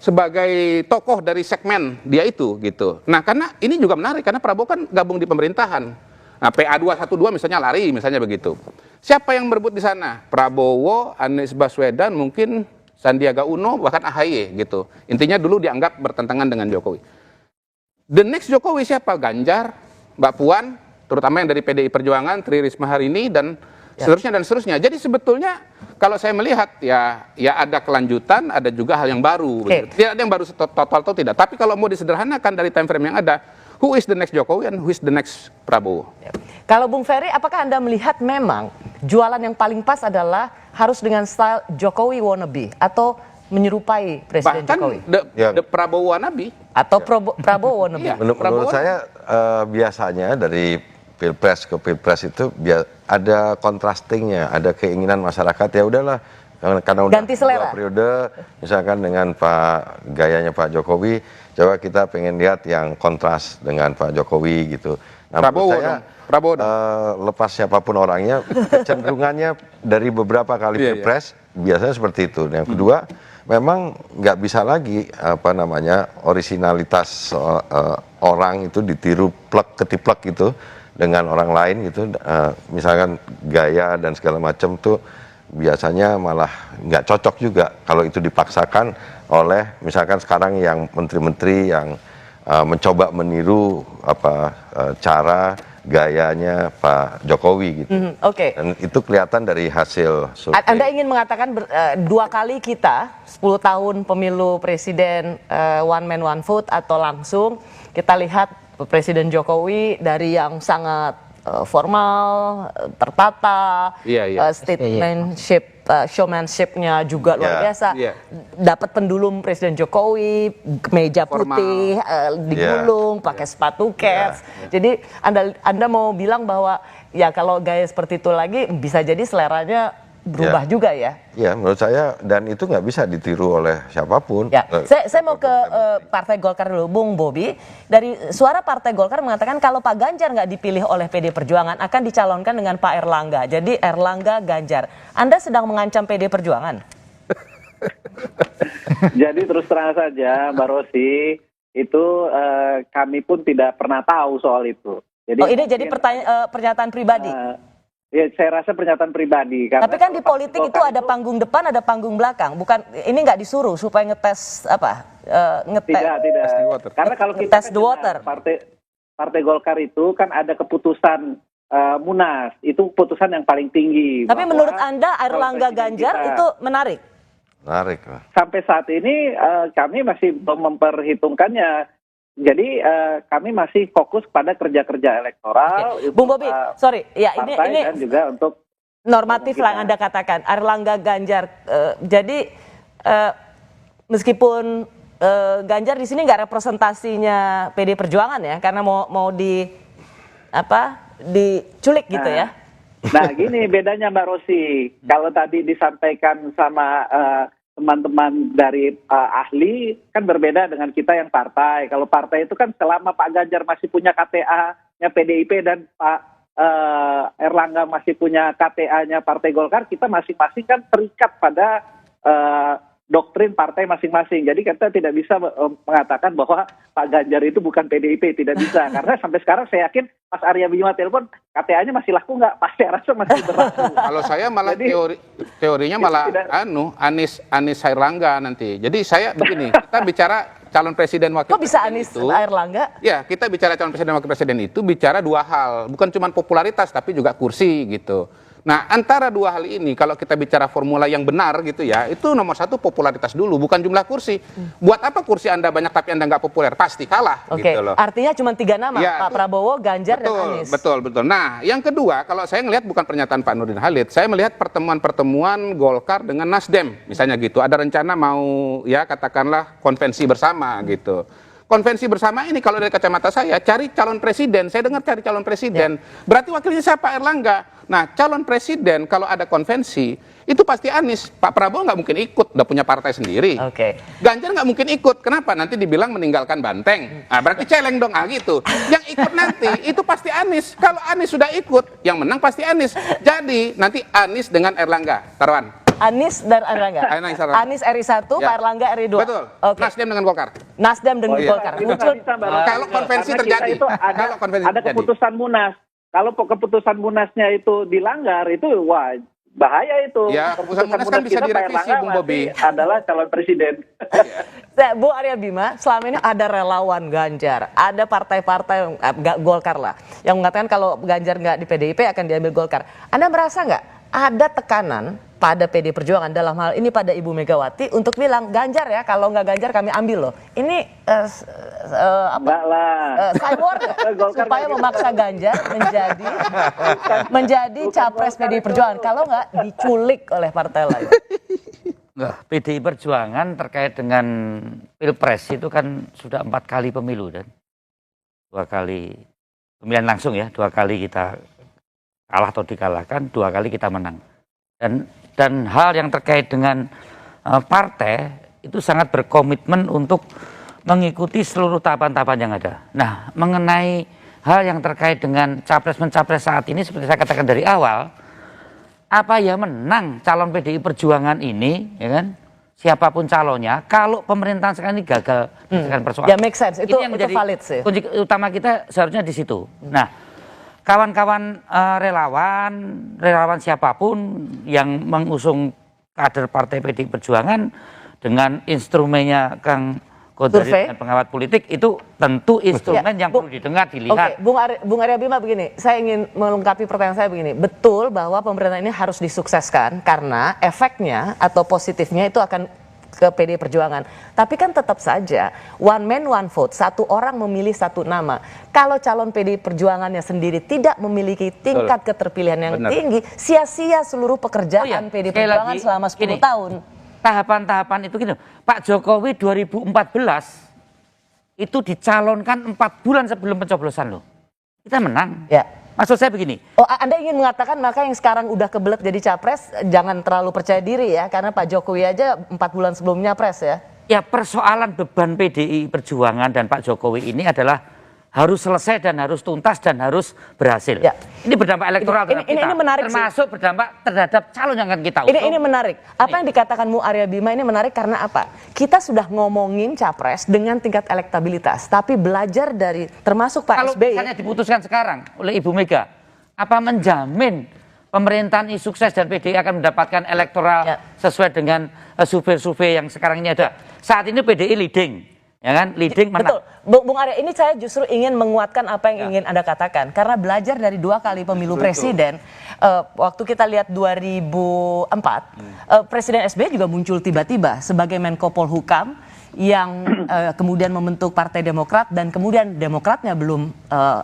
sebagai tokoh dari segmen dia itu gitu. Nah karena ini juga menarik karena Prabowo kan gabung di pemerintahan. Nah PA212 misalnya lari misalnya begitu. Siapa yang berebut di sana? Prabowo, Anies Baswedan, mungkin Sandiaga Uno, bahkan AHY gitu. Intinya dulu dianggap bertentangan dengan Jokowi. The next Jokowi siapa? Ganjar, Mbak Puan, terutama yang dari PDI Perjuangan, Tri Risma hari ini dan seterusnya dan seterusnya. Jadi sebetulnya kalau saya melihat ya ada kelanjutan, ada juga hal yang baru. Tidak ada yang baru total atau tidak. Tapi kalau mau disederhanakan dari time frame yang ada, who is the next Jokowi and who is the next Prabowo? Kalau Bung Ferry, apakah Anda melihat memang jualan yang paling pas adalah harus dengan style Jokowi wannabe atau menyerupai Presiden Jokowi? Bahkan the Prabowo wannabe. Atau Prabowo wannabe. Menurut saya biasanya dari pilpres ke pilpres itu ada contrastingnya, ada keinginan masyarakat ya udahlah karena udah ganti selera. Dua periode misalkan dengan gayanya Pak Jokowi, coba kita pengen lihat yang kontras dengan Pak Jokowi gitu. Nah, Prabowo lepas siapapun orangnya, kecenderungannya dari beberapa kali pilpres biasanya seperti itu. Yang kedua, memang nggak bisa lagi orisinalitas orang itu ditiru ketiplek gitu dengan orang lain gitu. Misalkan gaya dan segala macam tuh biasanya malah nggak cocok juga kalau itu dipaksakan oleh misalkan sekarang yang menteri-menteri yang mencoba meniru cara gayanya Pak Jokowi gitu. Dan itu kelihatan dari hasil survei. Anda ingin mengatakan dua kali kita 10 tahun pemilu presiden one man one vote atau langsung kita lihat Presiden Jokowi dari yang sangat formal, tertata, statementship, showmanshipnya juga luar biasa. Dapat pendulum Presiden Jokowi, meja putih, digulung, pakai sepatu Keds. Jadi Anda mau bilang bahwa ya kalau gaya seperti itu lagi bisa jadi seleranya berubah juga ya? Ya, menurut saya dan itu nggak bisa ditiru oleh siapapun. Ya, saya mau ke Partai Golkar dulu, Bung Bobi. Dari suara Partai Golkar mengatakan kalau Pak Ganjar nggak dipilih oleh PD Perjuangan akan dicalonkan dengan Pak Erlangga. Jadi Erlangga Ganjar. Anda sedang mengancam PD Perjuangan? Jadi terus terang saja, Mbak Rosi, itu kami pun tidak pernah tahu soal itu. Jadi, ini jadi pernyataan pribadi. Ya, saya rasa pernyataan pribadi. Tapi kan di politik itu ada panggung depan, ada panggung belakang. Bukan, ini nggak disuruh supaya ngetes apa? Ngetes. Tidak. Karena kalau kita test the water. Partai Golkar itu kan ada keputusan Munas, itu keputusan yang paling tinggi. Tapi menurut Anda Airlangga Ganjar itu menarik? Menarik lah. Sampai saat ini kami masih belum memperhitungkannya. Jadi kami masih fokus pada kerja-kerja elektoral. Bung Bobi, sorry, ya ini dan juga untuk normatif lah yang Anda katakan. Airlangga Ganjar, jadi meskipun Ganjar di sini nggak representasinya PD Perjuangan ya, karena mau diculik gitu ya. Nah gini bedanya Mbak Rosi, kalau tadi disampaikan sama teman-teman dari ahli kan berbeda dengan kita yang partai. Kalau partai itu kan selama Pak Ganjar masih punya KTA-nya PDIP dan Pak Airlangga masih punya KTA-nya Partai Golkar, kita masing-masing kan terikat pada doktrin partai masing-masing. Jadi kita tidak bisa mengatakan bahwa Pak Ganjar itu bukan PDIP, tidak bisa. Karena sampai sekarang saya yakin Mas Arya Bima telepon, KTA-nya masih laku nggak? Pasti rasa masih berlaku. Kalau saya malah teorinya malah Anies Airlangga nanti. Jadi saya begini, kita bicara calon presiden wakil Kok bisa presiden Anies Airlangga? Ya, kita bicara calon presiden wakil presiden itu bicara dua hal, bukan cuma popularitas tapi juga kursi gitu. Nah, antara dua hal ini kalau kita bicara formula yang benar gitu ya, itu nomor satu popularitas dulu, bukan jumlah kursi. Buat apa kursi Anda banyak tapi Anda nggak populer? Pasti kalah gitu loh. Artinya cuma 3 nama, Ya, Pak Prabowo, Ganjar, dan Anies. Betul. Nah, yang kedua, kalau saya melihat bukan pernyataan Pak Nurdin Halid, saya melihat pertemuan-pertemuan Golkar dengan Nasdem, misalnya gitu. Ada rencana mau ya katakanlah konvensi bersama gitu. Konvensi bersama ini kalau dari kacamata saya cari calon presiden, saya dengar cari calon presiden. Berarti wakilnya siapa? Airlangga. Nah, calon presiden kalau ada konvensi itu pasti Anies. Pak Prabowo nggak mungkin ikut, udah punya partai sendiri. Ganjar nggak mungkin ikut. Kenapa? Nanti dibilang meninggalkan banteng. Nah, berarti celeng dong, gitu. Yang ikut nanti itu pasti Anies. Kalau Anies sudah ikut, yang menang pasti Anies. Jadi nanti Anies dengan Airlangga, taruhan. Anies dan Airlangga. Anies RI1, Pak Airlangga RI2. Betul. Nasdem dengan Golkar. Nasdem dengan Golkar. Kalau konvensi terjadi, ada keputusan Munas. Kalau keputusan Munasnya itu dilanggar, itu wah bahaya itu. Ya, keputusan Munas kan bisa direvisi, Bung Bobi. Adalah calon presiden. Bu Arya Bima, selama ini ada relawan Ganjar, ada partai-partai Golkar lah, yang mengatakan kalau Ganjar nggak di PDIP akan diambil Golkar. Anda merasa nggak ada tekanan pada PD Perjuangan dalam hal ini pada Ibu Megawati untuk bilang Ganjar ya, kalau nggak Ganjar kami ambil loh. Ini cyborg supaya memaksa Ganjar menjadi capres PD Perjuangan, kalau nggak diculik oleh partai lain. Nah, PDI Perjuangan terkait dengan Pilpres itu kan sudah 4 kali pemilu dan 2 kali pemilihan langsung ya, 2 kali kita kalah atau dikalahkan, 2 kali kita menang. Dan hal yang terkait dengan partai itu sangat berkomitmen untuk mengikuti seluruh tahapan-tahapan yang ada. Nah, mengenai hal yang terkait dengan capres-mencapres saat ini seperti saya katakan dari awal, apa ya menang calon PDI Perjuangan ini, ya kan? Siapapun calonnya, kalau pemerintahan sekarang ini gagal dengan persoalan. Ya make sense, itu valid sih. Kunci utama kita seharusnya di situ. Nah, kawan-kawan relawan siapapun yang mengusung kader partai PDI Perjuangan dengan instrumennya Kang Kodari dan pengawat politik itu tentu instrumen yang perlu didengar, dilihat. Bung Arya Bima begini, saya ingin melengkapi pertanyaan saya begini. Betul bahwa pemerintahan ini harus disukseskan karena efeknya atau positifnya itu akan ke PD Perjuangan. Tapi kan tetap saja one man one vote, satu orang memilih satu nama. Kalau calon PD Perjuangannya sendiri tidak memiliki tingkat keterpilihan yang tinggi, sia-sia seluruh pekerjaan PD Perjuangan selama 10 tahun. Tahapan-tahapan itu gini, Pak Jokowi 2014 itu dicalonkan 4 bulan sebelum pencoblosan loh. Kita menang. Ya. Maksud saya begini. Oh, Anda ingin mengatakan maka yang sekarang udah kebelet jadi capres jangan terlalu percaya diri ya, karena Pak Jokowi aja 4 bulan sebelumnya pres ya. Ya, persoalan beban PDI Perjuangan dan Pak Jokowi ini adalah harus selesai dan harus tuntas dan harus berhasil. Ya. Ini berdampak elektoral terhadap kita, ini menarik termasuk berdampak terhadap calon yang akan kita usung. Ini menarik. Apa yang dikatakan Mu Arya Bima ini menarik karena apa? Kita sudah ngomongin capres dengan tingkat elektabilitas, tapi belajar dari termasuk Pak Kalau SBY. misalnya diputuskan sekarang oleh Ibu Mega, apa menjamin pemerintahan ini sukses dan PDI akan mendapatkan elektoral sesuai dengan survei-survei yang sekarang ini ada? Saat ini PDI leading. Ya kan, leading menang. Betul, Bung Arya, ini saya justru ingin menguatkan apa yang ingin Anda katakan. Karena belajar dari 2 kali pemilu presiden, waktu kita lihat 2004, Presiden SBY juga muncul tiba-tiba sebagai Menko Polhukam yang kemudian membentuk Partai Demokrat dan kemudian Demokratnya belum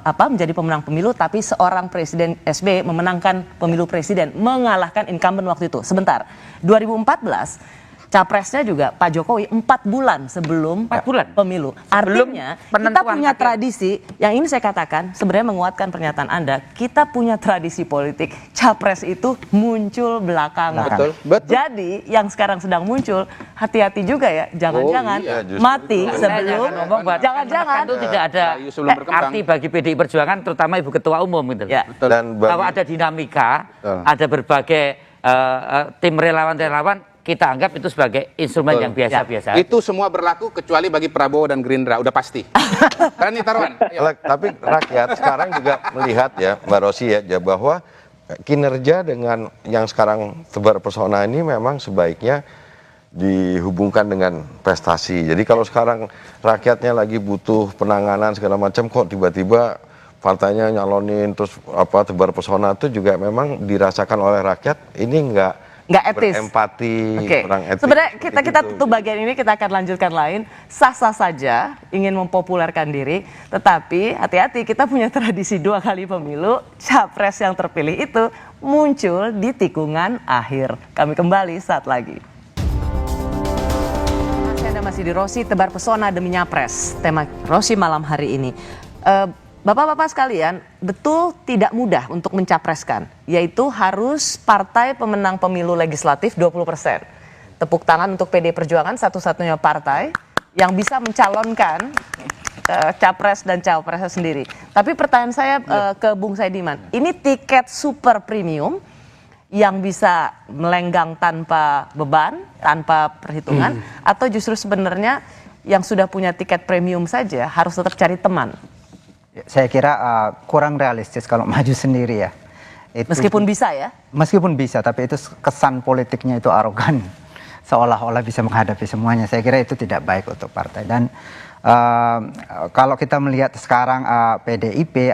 menjadi pemenang pemilu, tapi seorang Presiden SBY memenangkan pemilu presiden, mengalahkan incumbent waktu itu. Sebentar, 2014 capresnya juga Pak Jokowi 4 bulan sebelum pemilu. Artinya kita punya tradisi, yang ini saya katakan sebenarnya menguatkan pernyataan Anda, kita punya tradisi politik, capres itu muncul belakangan. Betul. Jadi yang sekarang sedang muncul, hati-hati juga ya, jangan-jangan mati sebelum, jangan-jangan itu tidak ada arti bagi PDI Perjuangan, terutama Ibu Ketua Umum gitu. Ya. Dan bahwa ada dinamika, ada berbagai tim relawan-relawan, kita anggap itu sebagai instrumen yang biasa-biasa. Itu semua berlaku kecuali bagi Prabowo dan Gerindra, udah pasti. Karena ini taruhan. Tapi rakyat sekarang juga melihat ya, Mbak Rosi ya, bahwa kinerja dengan yang sekarang tebar pesona ini memang sebaiknya dihubungkan dengan prestasi. Jadi kalau sekarang rakyatnya lagi butuh penanganan segala macam, kok tiba-tiba partainya nyalonin terus tebar pesona, itu juga memang dirasakan oleh rakyat ini nggak etis, berempati, kurang etis. Sebenarnya kita tutup bagian ini, kita akan lanjutkan lain. Sah-sah saja ingin mempopulerkan diri, tetapi hati-hati, kita punya tradisi 2 kali pemilu, capres yang terpilih itu muncul di tikungan akhir. Kami kembali saat lagi. Anda masih di Rosi Tebar Pesona demi Nyapres, tema Rosi malam hari ini. Bapak-bapak sekalian, betul tidak mudah untuk mencapreskan, yaitu harus partai pemenang pemilu legislatif 20%. Tepuk tangan untuk PD Perjuangan, satu-satunya partai yang bisa mencalonkan capres dan cawapresnya sendiri. Tapi pertanyaan saya ke Bung Saidiman, ini tiket super premium yang bisa melenggang tanpa beban, tanpa perhitungan, atau justru sebenarnya yang sudah punya tiket premium saja harus tetap cari teman? Saya kira kurang realistis kalau maju sendiri ya. Meskipun bisa ya? Meskipun bisa, tapi itu kesan politiknya itu arogan. Seolah-olah bisa menghadapi semuanya. Saya kira itu tidak baik untuk partai. Dan kalau kita melihat sekarang PDIP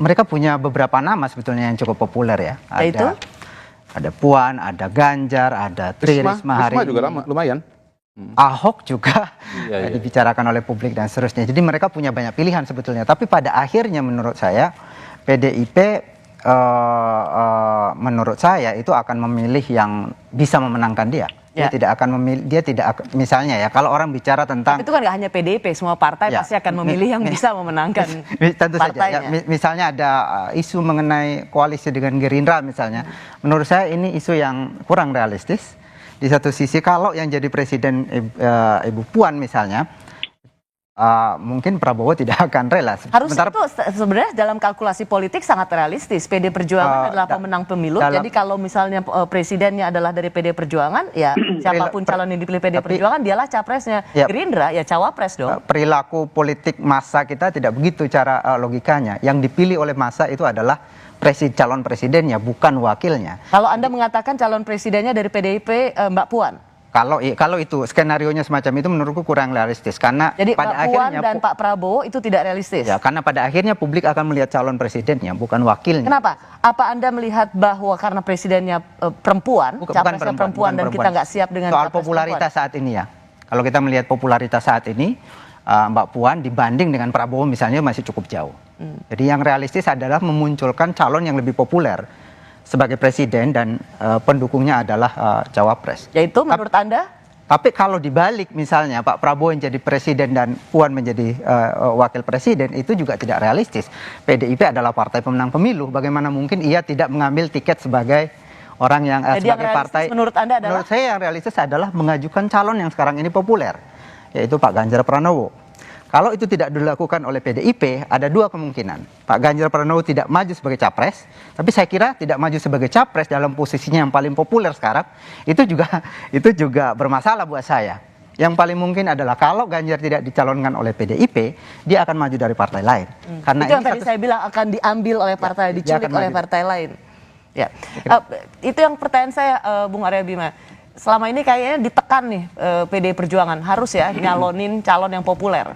mereka punya beberapa nama sebetulnya yang cukup populer ya. Ada Puan, ada Ganjar, ada Tri Risma hari ini. Juga lumayan. Ahok juga dibicarakan oleh publik dan seterusnya. Jadi mereka punya banyak pilihan sebetulnya. Tapi pada akhirnya menurut saya PDIP menurut saya itu akan memilih yang bisa memenangkan dia. Dia tidak akan memilih, misalnya ya kalau orang bicara tentang. Tapi itu kan nggak hanya PDIP, semua partai pasti akan memilih yang bisa memenangkan tentu partainya. Saja. Ya, misalnya ada isu mengenai koalisi dengan Gerindra misalnya. Menurut saya ini isu yang kurang realistis. Di satu sisi kalau yang jadi presiden Ibu Puan misalnya, mungkin Prabowo tidak akan rela. Harusnya itu sebenarnya dalam kalkulasi politik sangat realistis. PD Perjuangan adalah pemenang pemilu, jadi kalau misalnya presidennya adalah dari PD Perjuangan, ya siapapun calon yang dipilih PD Perjuangan, dialah capresnya. Gerindra ya cawapres dong. Perilaku politik massa kita tidak begitu cara logikanya. Yang dipilih oleh massa itu adalah calon presidennya, bukan wakilnya. Kalau Anda mengatakan calon presidennya dari PDIP Mbak Puan? Kalau itu skenarionya semacam itu menurutku kurang realistis karena jadi pada Mbak Puan akhirnya dan Pak Prabowo itu tidak realistis. Ya, karena pada akhirnya publik akan melihat calon presidennya bukan wakilnya. Kenapa? Apa Anda melihat bahwa karena presidennya perempuan, capresnya perempuan dan kita nggak siap dengan soal popularitas saat ini ya. Kalau kita melihat popularitas saat ini, Mbak Puan dibanding dengan Prabowo misalnya masih cukup jauh. Jadi yang realistis adalah memunculkan calon yang lebih populer sebagai presiden dan pendukungnya adalah cawapres. Yaitu menurut Anda? Tapi kalau dibalik misalnya Pak Prabowo yang jadi presiden dan Puan menjadi wakil presiden, itu juga tidak realistis. PDIP adalah partai pemenang pemilu, bagaimana mungkin ia tidak mengambil tiket sebagai orang yang sebagai partai. Menurut Anda adalah? Menurut saya yang realistis adalah mengajukan calon yang sekarang ini populer, yaitu Pak Ganjar Pranowo. Kalau itu tidak dilakukan oleh PDIP, ada dua kemungkinan. Pak Ganjar Pranowo tidak maju sebagai capres, tapi saya kira tidak maju sebagai capres dalam posisinya yang paling populer sekarang, itu juga bermasalah buat saya. Yang paling mungkin adalah kalau Ganjar tidak dicalonkan oleh PDIP, dia akan maju dari partai lain. Karena itu yang tadi saya bilang akan diambil oleh partai, diculik oleh partai lain. Ya, itu yang pertanyaan saya, Bung Arya Bima. Selama ini kayaknya ditekan nih PDI Perjuangan harus ya nyalonin calon yang populer.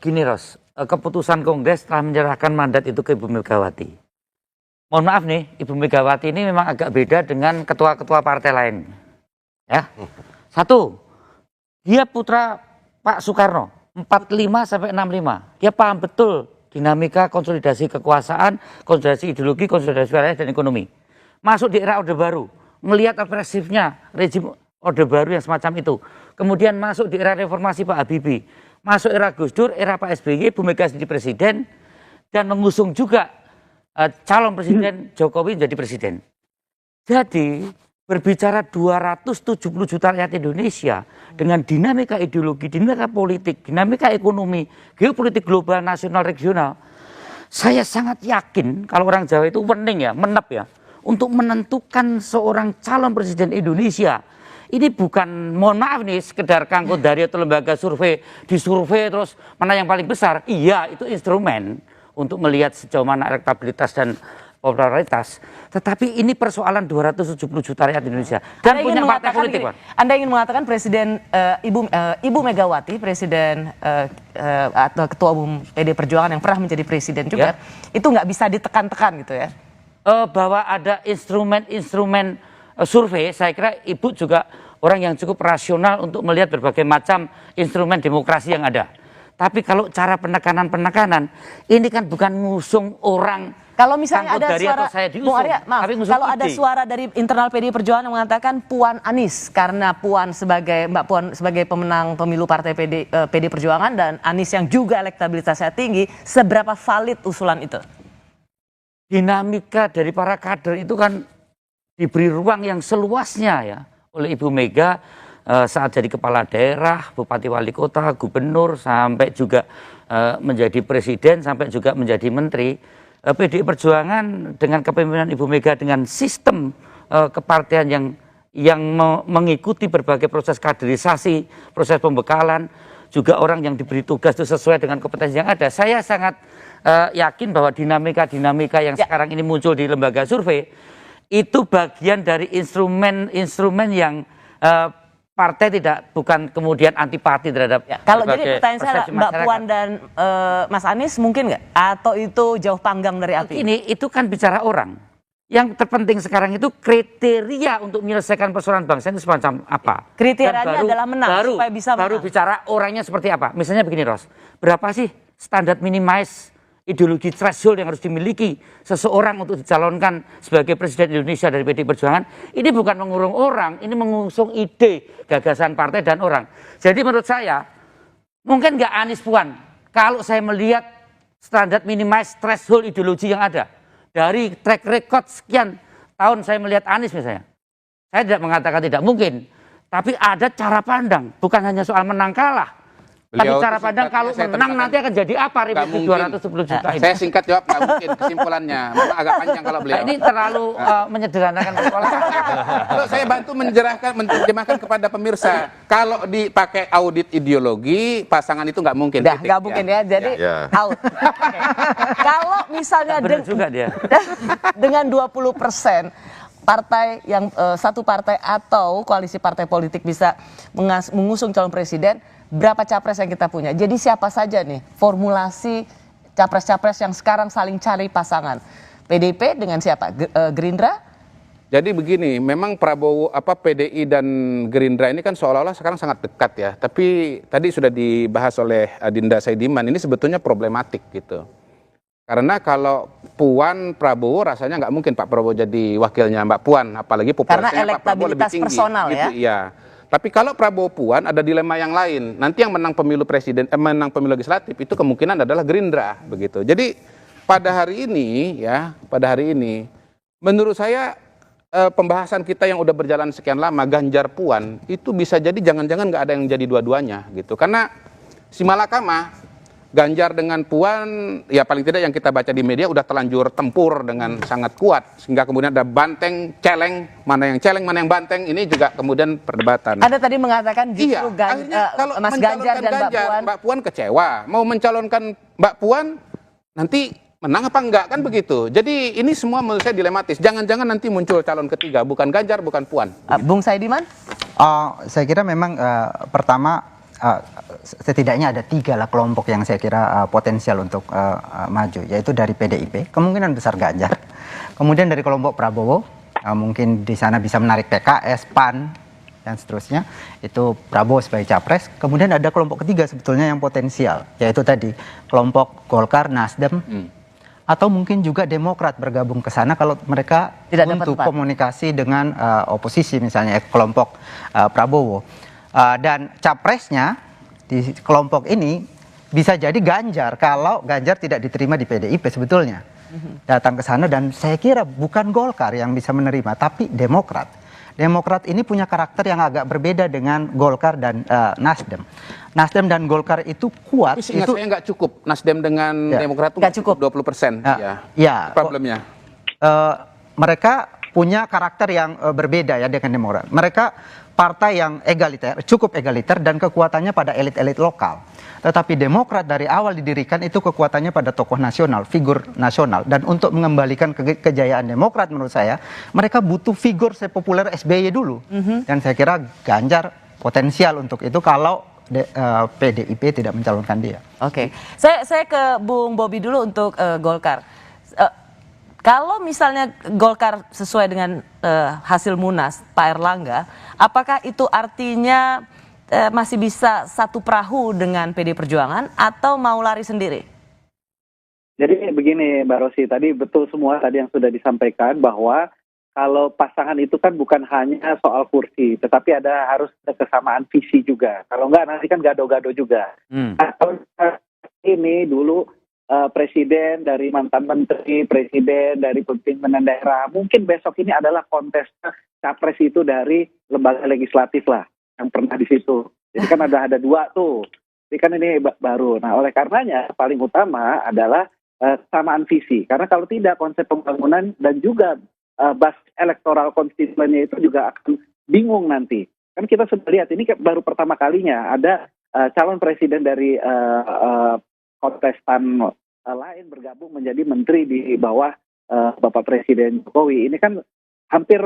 Gini Ros, keputusan Kongres telah menyerahkan mandat itu ke Ibu Megawati. Mohon maaf nih, Ibu Megawati ini memang agak beda dengan ketua-ketua partai lain. Ya, satu, dia putra Pak Soekarno, 45 sampai 65. Dia paham betul dinamika konsolidasi kekuasaan, konsolidasi ideologi, konsolidasi wilayah dan ekonomi. Masuk di era Orde Baru, melihat agresifnya rezim Orde Baru yang semacam itu. Kemudian masuk di era reformasi Pak Habibie. Masuk era Gus Dur, era Pak SBY, Bu Mega jadi presiden. Dan mengusung juga calon presiden Jokowi menjadi presiden. Jadi berbicara 270 juta rakyat Indonesia dengan dinamika ideologi, dinamika politik, dinamika ekonomi, geopolitik global, nasional, regional. Saya sangat yakin kalau orang Jawa itu wening ya, menep ya. Untuk menentukan seorang calon presiden Indonesia. Ini bukan, mohon maaf nih, sekedar Kang Kodari atau lembaga survei, disurvei terus mana yang paling besar. Iya, itu instrumen untuk melihat sejauh mana elektabilitas dan popularitas. Tetapi ini persoalan 270 juta rakyat Indonesia. Dan punya partai politik, Pak. Anda ingin mengatakan Presiden Ibu Megawati, Presiden atau Ketua Umum PDI Perjuangan yang pernah menjadi presiden juga, itu nggak bisa ditekan-tekan gitu ya? Bahwa ada instrumen-instrumen survei, saya kira Ibu juga orang yang cukup rasional untuk melihat berbagai macam instrumen demokrasi yang ada. Tapi kalau cara penekanan, ini kan bukan ngusung orang. Kalau misalnya ada suara, diusung, Bung Arya, maaf, kalau ada suara dari internal PDI Perjuangan yang mengatakan Puan Anies, karena Puan Mbak Puan sebagai pemenang pemilu partai PDI Perjuangan dan Anies yang juga elektabilitasnya tinggi, seberapa valid usulan itu? Dinamika dari para kader itu kan diberi ruang yang seluasnya ya oleh Ibu Mega saat jadi kepala daerah, bupati wali kota, gubernur, sampai juga menjadi presiden, sampai juga menjadi menteri. PDI Perjuangan dengan kepemimpinan Ibu Mega dengan sistem kepartian yang mengikuti berbagai proses kaderisasi, proses pembekalan, juga orang yang diberi tugas itu sesuai dengan kompetensi yang ada. Saya sangat yakin bahwa dinamika-dinamika yang sekarang ini muncul di lembaga survei itu bagian dari instrumen yang partai bukan kemudian antipati terhadap. Ya, kalau jadi pertanyaan saya, Mbak Puan dan Mas Anies mungkin nggak? Atau itu jauh panggang dari api? Ini itu kan bicara orang. Yang terpenting sekarang itu kriteria untuk menyelesaikan persoalan bangsa itu semacam apa? Kriterianya adalah menang, supaya bisa menang. Baru bicara orangnya seperti apa. Misalnya begini Ros, berapa sih standar minimize ideologi threshold yang harus dimiliki seseorang untuk dicalonkan sebagai presiden Indonesia dari PDI Perjuangan? Ini bukan mengurung orang, ini mengusung ide, gagasan partai dan orang. Jadi menurut saya, mungkin nggak Anies Puan, kalau saya melihat standar minimize threshold ideologi yang ada, dari track record sekian tahun saya melihat Anies misalnya, saya tidak mengatakan tidak mungkin, tapi ada cara pandang, bukan hanya soal menang kalah. Tapi cara pandang kalau menang nanti akan jadi apa ribut 210 juta ini? Saya singkat jawab, nggak mungkin kesimpulannya. Memang agak panjang kalau beliau. Ini terlalu menyederhanakan persoalan. Kalau saya bantu menerjemahkan kepada pemirsa, kalau dipakai audit ideologi, pasangan itu nggak mungkin. Nggak mungkin ya, jadi out. Okay. Kalau misalnya dengan 20% partai yang satu partai atau koalisi partai politik bisa mengusung calon presiden, berapa capres yang kita punya? Jadi siapa saja nih formulasi capres-capres yang sekarang saling cari pasangan? PDIP dengan siapa? Gerindra? Jadi begini, memang Prabowo PDI dan Gerindra ini kan seolah-olah sekarang sangat dekat ya. Tapi tadi sudah dibahas oleh Adinda Saidiman, ini sebetulnya problematik gitu. Karena kalau Puan Prabowo rasanya nggak mungkin Pak Prabowo jadi wakilnya Mbak Puan, apalagi popularitasnya Pak Prabowo lebih tinggi. Personal gitu, ya. Iya. Tapi kalau Prabowo Puan ada dilema yang lain. Nanti yang menang pemilu presiden, menang pemilu legislatif itu kemungkinan adalah Gerindra begitu. Jadi pada hari ini, menurut saya pembahasan kita yang udah berjalan sekian lama Ganjar Puan itu bisa jadi jangan-jangan nggak ada yang jadi dua-duanya gitu. Karena si malakama. Ganjar dengan Puan, ya paling tidak yang kita baca di media udah terlanjur tempur dengan sangat kuat. Sehingga kemudian ada banteng, celeng, mana yang celeng, mana yang banteng, ini juga kemudian perdebatan. Anda tadi mengatakan justru akhirnya kalau Mas Ganjar dan Mbak Puan kecewa. Mau mencalonkan Mbak Puan, nanti menang apa enggak, kan begitu. Jadi ini semua menurut saya dilematis. Jangan-jangan nanti muncul calon ketiga, bukan Ganjar, bukan Puan. Bung Saidiman? Saya kira memang pertama setidaknya ada 3 lah kelompok yang saya kira potensial untuk maju, yaitu dari PDIP, kemungkinan besar Ganjar, kemudian dari kelompok Prabowo, mungkin di sana bisa menarik PKS, PAN, dan seterusnya, itu Prabowo sebagai capres. Kemudian ada kelompok ketiga sebetulnya yang potensial, yaitu tadi kelompok Golkar, Nasdem, atau mungkin juga Demokrat bergabung ke sana kalau mereka tidak untuk dapat komunikasi dengan oposisi, misalnya kelompok Prabowo. Dan capresnya di kelompok ini bisa jadi Ganjar kalau Ganjar tidak diterima di PDIP sebetulnya. Datang ke sana, dan saya kira bukan Golkar yang bisa menerima, tapi Demokrat. Demokrat ini punya karakter yang agak berbeda dengan Golkar dan Nasdem. Nasdem dan Golkar itu kuat. Tapi ingat saya nggak cukup Nasdem dengan Demokrat itu nggak cukup 20%. Ya, problemnya. Mereka punya karakter yang berbeda ya dengan Demokrat. Mereka partai yang egaliter, cukup egaliter, dan kekuatannya pada elit-elit lokal. Tetapi Demokrat dari awal didirikan itu kekuatannya pada tokoh nasional, figur nasional. Dan untuk mengembalikan kejayaan Demokrat menurut saya, mereka butuh figur sepopuler SBY dulu. Dan saya kira Ganjar potensial untuk itu kalau PDIP tidak mencalonkan dia. Oke, saya ke Bung Bobi dulu untuk Golkar. Kalau misalnya Golkar sesuai dengan hasil Munas Pak Erlangga, apakah itu artinya masih bisa satu perahu dengan PD Perjuangan atau mau lari sendiri? Jadi begini Mbak Rosi, tadi betul semua tadi yang sudah disampaikan bahwa kalau pasangan itu kan bukan hanya soal kursi, tetapi harus ada kesamaan visi juga. Kalau enggak nanti kan gado-gado juga. Kalau ini dulu presiden dari mantan menteri, presiden dari pimpinan daerah, mungkin besok ini adalah kontes capres itu dari lembaga legislatif lah yang pernah di situ. Jadi kan ada 2 tuh. Jadi kan ini baru. Nah, oleh karenanya paling utama adalah kesamaan visi. Karena kalau tidak konsep pembangunan dan juga basis elektoral konstituennya itu juga akan bingung nanti. Kan kita sudah lihat ini baru pertama kalinya ada calon presiden dari kontestan lain bergabung menjadi menteri di bawah Bapak Presiden Jokowi. Ini kan hampir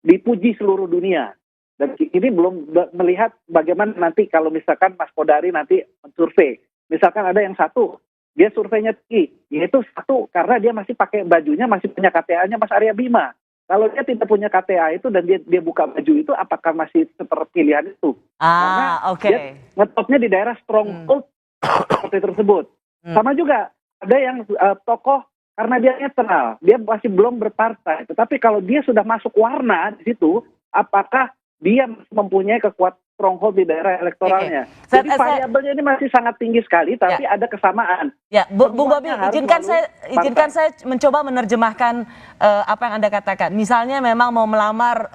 dipuji seluruh dunia. Dan ini belum melihat bagaimana nanti kalau misalkan Mas Kodari nanti mensurvei. Misalkan ada yang satu, dia surveinya tinggi, yaitu satu karena dia masih pakai bajunya, masih punya KTA-nya Mas Arya Bima. Kalau dia tidak punya KTA itu dan dia buka baju itu, apakah masih seperti pilihan itu? Karena dia ngetopnya di daerah stronghold seperti tersebut. Sama juga ada yang tokoh karena dia netral, dia masih belum berpartai. Tetapi kalau dia sudah masuk warna di situ, apakah dia mempunyai kekuatan stronghold di daerah elektoralnya? Jadi variabelnya ini masih sangat tinggi sekali, tapi ada kesamaan. Ya, Bung Bobi, izinkan saya mencoba menerjemahkan apa yang Anda katakan. Misalnya memang mau melamar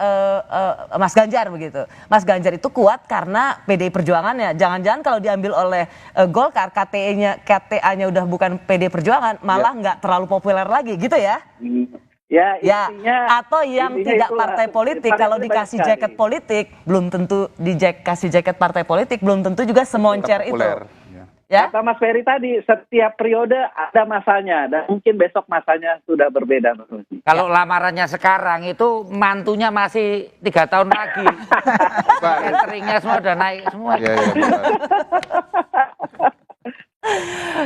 Mas Ganjar begitu. Mas Ganjar itu kuat karena PDI Perjuangannya. Jangan-jangan kalau diambil oleh Golkar, KTA-nya udah bukan PDI Perjuangan, malah nggak terlalu populer lagi, gitu ya? Ya, intinya, atau yang tidak partai politik, kalau dikasih jaket politik, belum tentu dikasih jaket partai politik, belum tentu juga semoncer itu. Ya? Kata Mas Ferry tadi, setiap periode ada masanya, dan mungkin besok masanya sudah berbeda. Kalau lamarannya sekarang itu mantunya masih 3 tahun lagi. Cateringnya semua udah naik semua.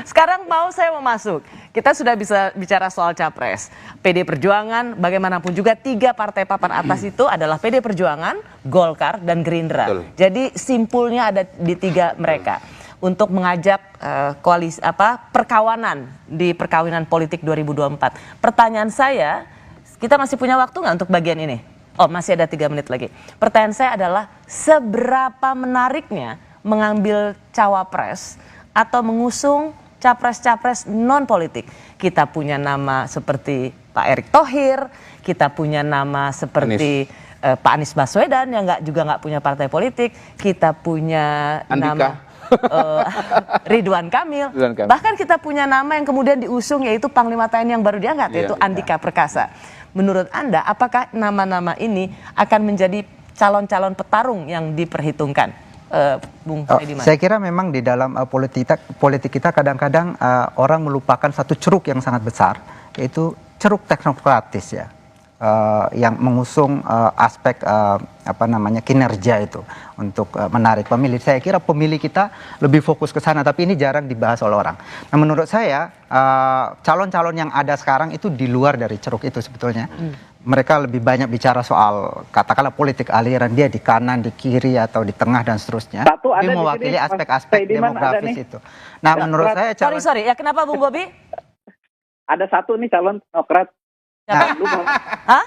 Sekarang saya mau masuk. Kita sudah bisa bicara soal capres. PD Perjuangan, bagaimanapun juga 3 partai papan atas itu adalah PD Perjuangan, Golkar, dan Gerindra. Betul. Jadi simpulnya ada di 3 mereka untuk mengajak koalisi perkawanan di perkawinan politik 2024. Pertanyaan saya, kita masih punya waktu nggak untuk bagian ini? Oh, masih ada 3 menit lagi. Pertanyaan saya adalah seberapa menariknya mengambil cawapres atau mengusung capres-capres non-politik. Kita punya nama seperti Pak Erick Thohir, kita punya nama seperti Pak Anies Baswedan yang juga nggak punya partai politik, kita punya nama Ridwan Kamil. Bahkan kita punya nama yang kemudian diusung yaitu Panglima TNI yang baru diangkat yaitu Andika Perkasa. Menurut Anda, apakah nama-nama ini akan menjadi calon-calon petarung yang diperhitungkan, Bung Saidiman? Saya kira memang di dalam politik kita kadang-kadang orang melupakan satu ceruk yang sangat besar, yaitu ceruk teknokratis ya, yang mengusung aspek kinerja itu untuk menarik pemilih. Saya kira pemilih kita lebih fokus ke sana, tapi ini jarang dibahas oleh orang. Nah, menurut saya calon-calon yang ada sekarang itu di luar dari ceruk itu sebetulnya. Mereka lebih banyak bicara soal katakanlah politik aliran, dia di kanan, di kiri atau di tengah dan seterusnya. Dia mewakili aspek-aspek demografis itu. Nah, menurut saya sorry ya, kenapa Bung Bobi? Ada satu nih calon teknokrat. Hah?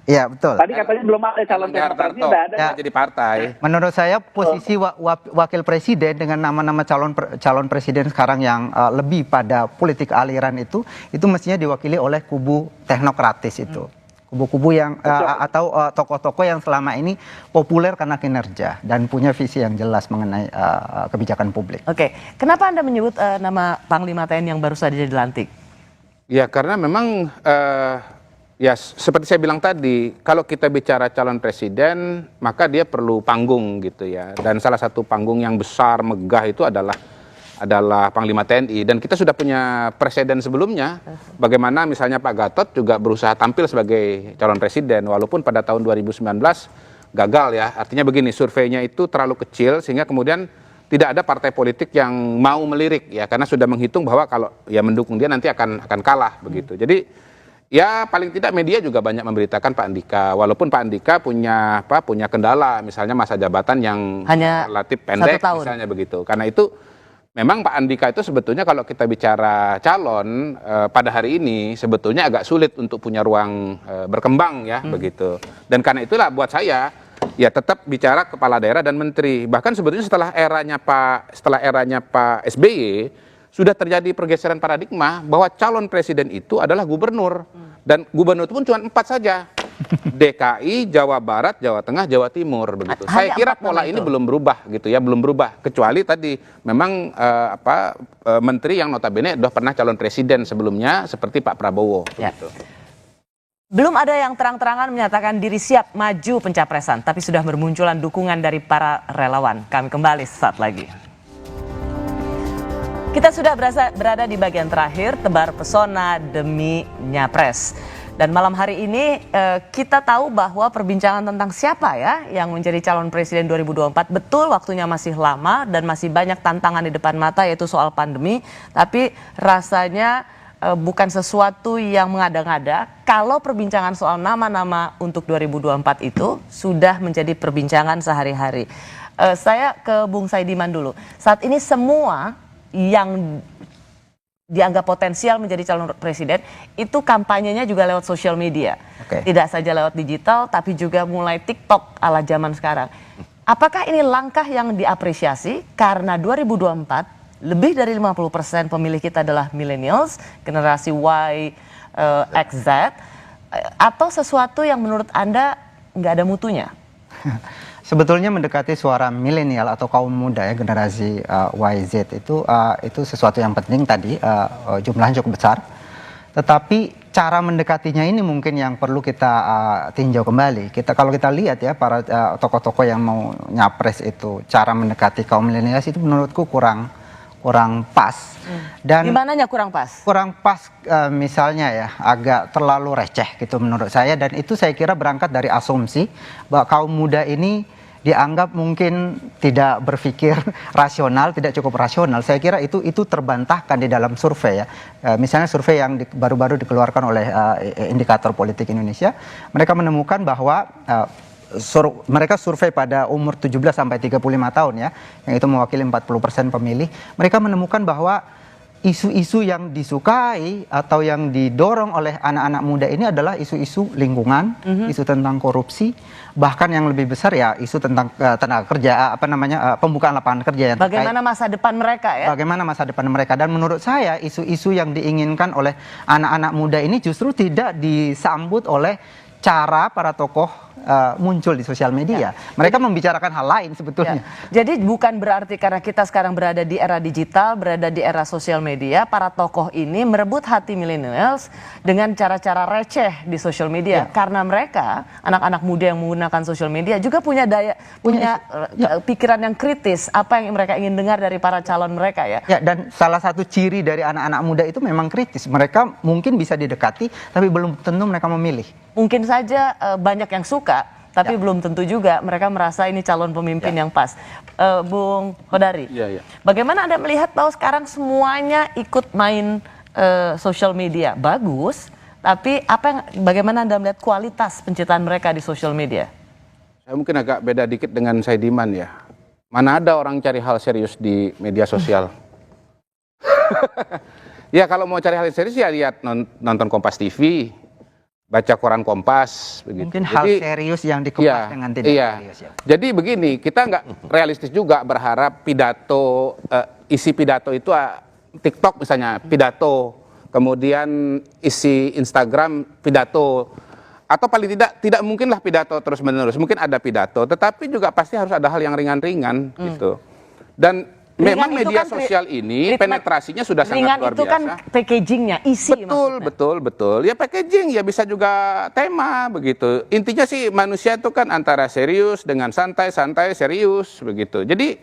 Iya, betul. Tadi katanya belum ada calon teknokrat, ini udah ada. Jadi partai. Menurut saya posisi wakil presiden dengan nama-nama calon presiden sekarang yang lebih pada politik aliran itu mestinya diwakili oleh kubu teknokratis itu. Kubu-kubu yang atau tokoh-tokoh yang selama ini populer karena kinerja dan punya visi yang jelas mengenai kebijakan publik. Oke, kenapa Anda menyebut nama Panglima TNI yang baru saja dilantik? Ya karena memang ya seperti saya bilang tadi, kalau kita bicara calon presiden maka dia perlu panggung gitu ya. Dan salah satu panggung yang besar megah itu adalah Panglima TNI, dan kita sudah punya presiden sebelumnya bagaimana misalnya Pak Gatot juga berusaha tampil sebagai calon presiden walaupun pada tahun 2019 gagal ya. Artinya begini, surveinya itu terlalu kecil sehingga kemudian tidak ada partai politik yang mau melirik ya, karena sudah menghitung bahwa kalau ya mendukung dia nanti akan kalah begitu. Jadi ya paling tidak media juga banyak memberitakan Pak Andika, walaupun Pak Andika punya kendala misalnya masa jabatan yang hanya relatif pendek misalnya begitu. Karena itu memang Pak Andika itu sebetulnya kalau kita bicara calon pada hari ini sebetulnya agak sulit untuk punya ruang berkembang ya begitu. Dan karena itulah buat saya ya tetap bicara kepala daerah dan menteri. Bahkan sebetulnya setelah eranya Pak SBY sudah terjadi pergeseran paradigma bahwa calon presiden itu adalah gubernur, dan gubernur itu pun cuma 4 saja. DKI, Jawa Barat, Jawa Tengah, Jawa Timur begitu. Saya kira pola ini belum berubah gitu ya, belum berubah kecuali tadi memang menteri yang notabene sudah pernah calon presiden sebelumnya seperti Pak Prabowo begitu. Belum ada yang terang-terangan menyatakan diri siap maju pencapresan, tapi sudah bermunculan dukungan dari para relawan. Kami kembali sesaat lagi. Kita sudah berada di bagian terakhir, tebar pesona demi nyapres. Dan malam hari ini kita tahu bahwa perbincangan tentang siapa ya yang menjadi calon presiden 2024, betul waktunya masih lama dan masih banyak tantangan di depan mata yaitu soal pandemi. Tapi rasanya bukan sesuatu yang mengada-ngada kalau perbincangan soal nama-nama untuk 2024 itu sudah menjadi perbincangan sehari-hari. Saya ke Bung Saidiman dulu. Saat ini semua yang dianggap potensial menjadi calon presiden itu kampanyenya juga lewat sosial media. Tidak saja lewat digital tapi juga mulai TikTok ala zaman sekarang. Apakah ini langkah yang diapresiasi karena 2024 lebih dari 50% pemilih kita adalah millennials, generasi Y, X, Z, atau sesuatu yang menurut Anda nggak ada mutunya? Sebetulnya mendekati suara milenial atau kaum muda ya, generasi YZ itu sesuatu yang penting tadi, jumlahnya cukup besar. Tetapi cara mendekatinya ini mungkin yang perlu kita tinjau kembali. Kalau kita lihat ya para tokoh-tokoh yang mau nyapres itu, cara mendekati kaum milenial itu menurutku kurang pas. Dan dimananya kurang pas? Kurang pas misalnya ya agak terlalu receh gitu menurut saya, dan itu saya kira berangkat dari asumsi bahwa kaum muda ini dianggap mungkin tidak berpikir rasional, tidak cukup rasional. Saya kira itu terbantahkan di dalam survei ya. Misalnya survei yang baru-baru dikeluarkan oleh Indikator Politik Indonesia, mereka menemukan bahwa mereka survei pada umur 17 sampai 35 tahun ya, yang itu mewakili 40% pemilih. Mereka menemukan bahwa isu-isu yang disukai atau yang didorong oleh anak-anak muda ini adalah isu-isu lingkungan, isu tentang korupsi, bahkan yang lebih besar ya isu tentang tenaga kerja, pembukaan lapangan kerja yang bagaimana masa depan mereka ya? Bagaimana masa depan mereka. Dan menurut saya isu-isu yang diinginkan oleh anak-anak muda ini justru tidak disambut oleh cara para tokoh muncul di sosial media. Mereka membicarakan hal lain sebetulnya. Jadi bukan berarti karena kita sekarang berada di era digital, berada di era sosial media, para tokoh ini merebut hati millennials dengan cara-cara receh di sosial media. Karena mereka, anak-anak muda yang menggunakan sosial media juga punya pikiran yang kritis, apa yang mereka ingin dengar dari para calon mereka ya. Ya, dan salah satu ciri dari anak-anak muda itu memang kritis. Mereka mungkin bisa didekati, tapi belum tentu mereka memilih. Mungkin saja banyak yang suka, tapi belum tentu juga mereka merasa ini calon pemimpin yang pas. Bung Kodari, bagaimana Anda melihat bahwa sekarang semuanya ikut main social media? Bagus, tapi bagaimana Anda melihat kualitas penciptaan mereka di social media? Saya mungkin agak beda dikit dengan Saidiman ya. Mana ada orang cari hal serius di media sosial? Ya kalau mau cari hal serius ya lihat nonton Kompas TV, baca koran Kompas. Begitu. Mungkin hal serius yang dikemas dengan tidak serius ya. Jadi begini, kita nggak realistis juga berharap pidato, isi pidato itu TikTok misalnya pidato, kemudian isi Instagram pidato, atau paling tidak mungkinlah pidato terus menerus. Mungkin ada pidato, tetapi juga pasti harus ada hal yang ringan-ringan gitu. Dan memang media sosial ini penetrasinya sudah sangat luar biasa. Ringan itu kan packagingnya, isi Betul. Ya packaging, ya bisa juga tema begitu. Intinya sih manusia itu kan antara serius dengan santai, serius begitu. Jadi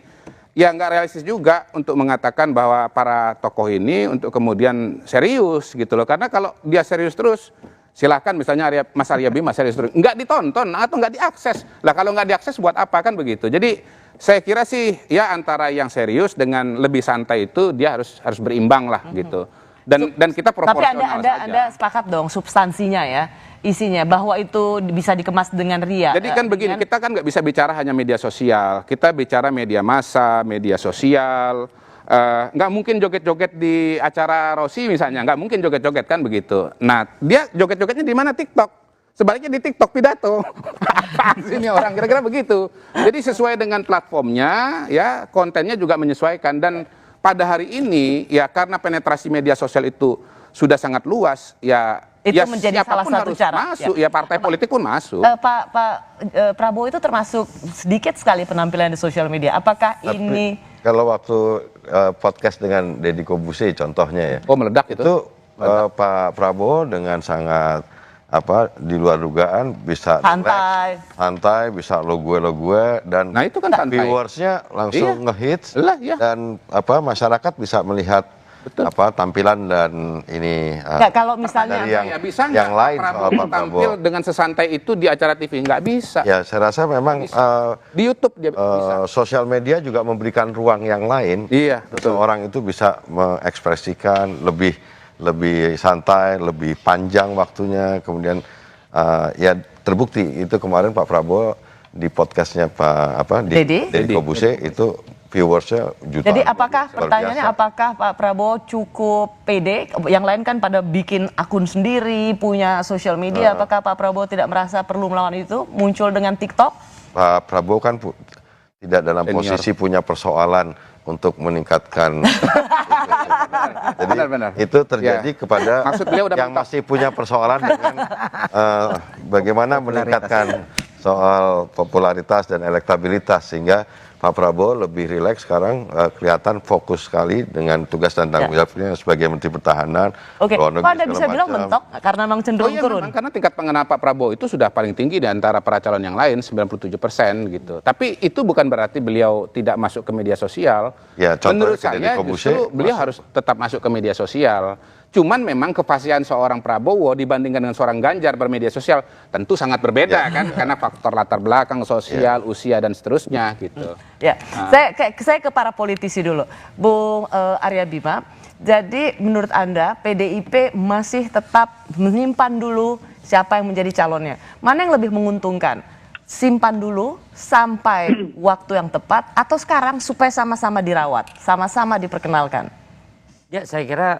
ya nggak realistis juga untuk mengatakan bahwa para tokoh ini untuk kemudian serius gitu loh. Karena kalau dia serius terus, silahkan misalnya Mas Arya Bima serius terus, nggak ditonton atau nggak diakses. Lah kalau nggak diakses buat apa kan begitu. Jadi saya kira sih ya antara yang serius dengan lebih santai itu dia harus berimbang lah gitu. Dan kita proporsional tapi Anda sepakat dong substansinya ya, isinya bahwa itu bisa dikemas dengan ria. Jadi kan begini, kita kan nggak bisa bicara hanya media sosial, kita bicara media massa, media sosial. Nggak mungkin joget-joget di acara Rossi misalnya, nggak mungkin joget-joget kan begitu. Nah dia joget-jogetnya di mana? TikTok. Sebaliknya di TikTok pidato. Apaan sih ini orang, kira-kira begitu. Jadi sesuai dengan platformnya, ya kontennya juga menyesuaikan. Dan pada hari ini, ya karena penetrasi media sosial itu sudah sangat luas, ya itu menjadi salah satu cara. Masuk, ya partai politik pun masuk. Pak Prabowo itu termasuk sedikit sekali penampilan di sosial media. Apakah ini? Kalau waktu podcast dengan Deddy Kobuse contohnya ya. Oh meledak itu Pak Prabowo dengan sangat di luar dugaan bisa santai, bisa lo gue dan itu kan viewersnya langsung ngehits dan masyarakat bisa melihat tampilan dan ini kalau misalnya yang lain Prabowo tampil dengan sesantai itu di acara TV nggak bisa. Ya saya rasa memang di YouTube dia bisa. Sosial media juga memberikan ruang yang lain. Iya, betul. Orang itu bisa mengekspresikan lebih santai, lebih panjang waktunya, kemudian ya terbukti itu kemarin Pak Prabowo di podcastnya Deddy Kobuse itu viewersnya jutaan. Jadi pertanyaannya apakah Pak Prabowo cukup pede? Yang lain kan pada bikin akun sendiri, punya sosial media. Apakah Pak Prabowo tidak merasa perlu melawan itu? Muncul dengan TikTok? Pak Prabowo kan tidak dalam posisi punya persoalan untuk meningkatkan. Jadi benar. Itu terjadi kepada yang masih punya persoalan dengan bagaimana meningkatkan soal popularitas dan elektabilitas, sehingga Pak Prabowo lebih rileks sekarang, kelihatan fokus sekali dengan tugas dan tanggung jawabnya sebagai Menteri Pertahanan. Oke, kok Anda bisa bilang mentok karena memang cenderung turun? Memang karena tingkat pengenaan Pak Prabowo itu sudah paling tinggi di antara para calon yang lain, 97% gitu. Tapi itu bukan berarti beliau tidak masuk ke media sosial. Ya, menurut saya justru beliau harus tetap masuk ke media sosial. Cuman memang kefasihan seorang Prabowo dibandingkan dengan seorang Ganjar bermedia sosial tentu sangat berbeda kan, karena faktor latar belakang sosial, usia dan seterusnya gitu. Ya, saya ke para politisi dulu, Bung Arya Bima. Jadi menurut Anda PDIP masih tetap menyimpan dulu siapa yang menjadi calonnya? Mana yang lebih menguntungkan? Simpan dulu sampai waktu yang tepat atau sekarang supaya sama-sama dirawat, sama-sama diperkenalkan? Ya saya kira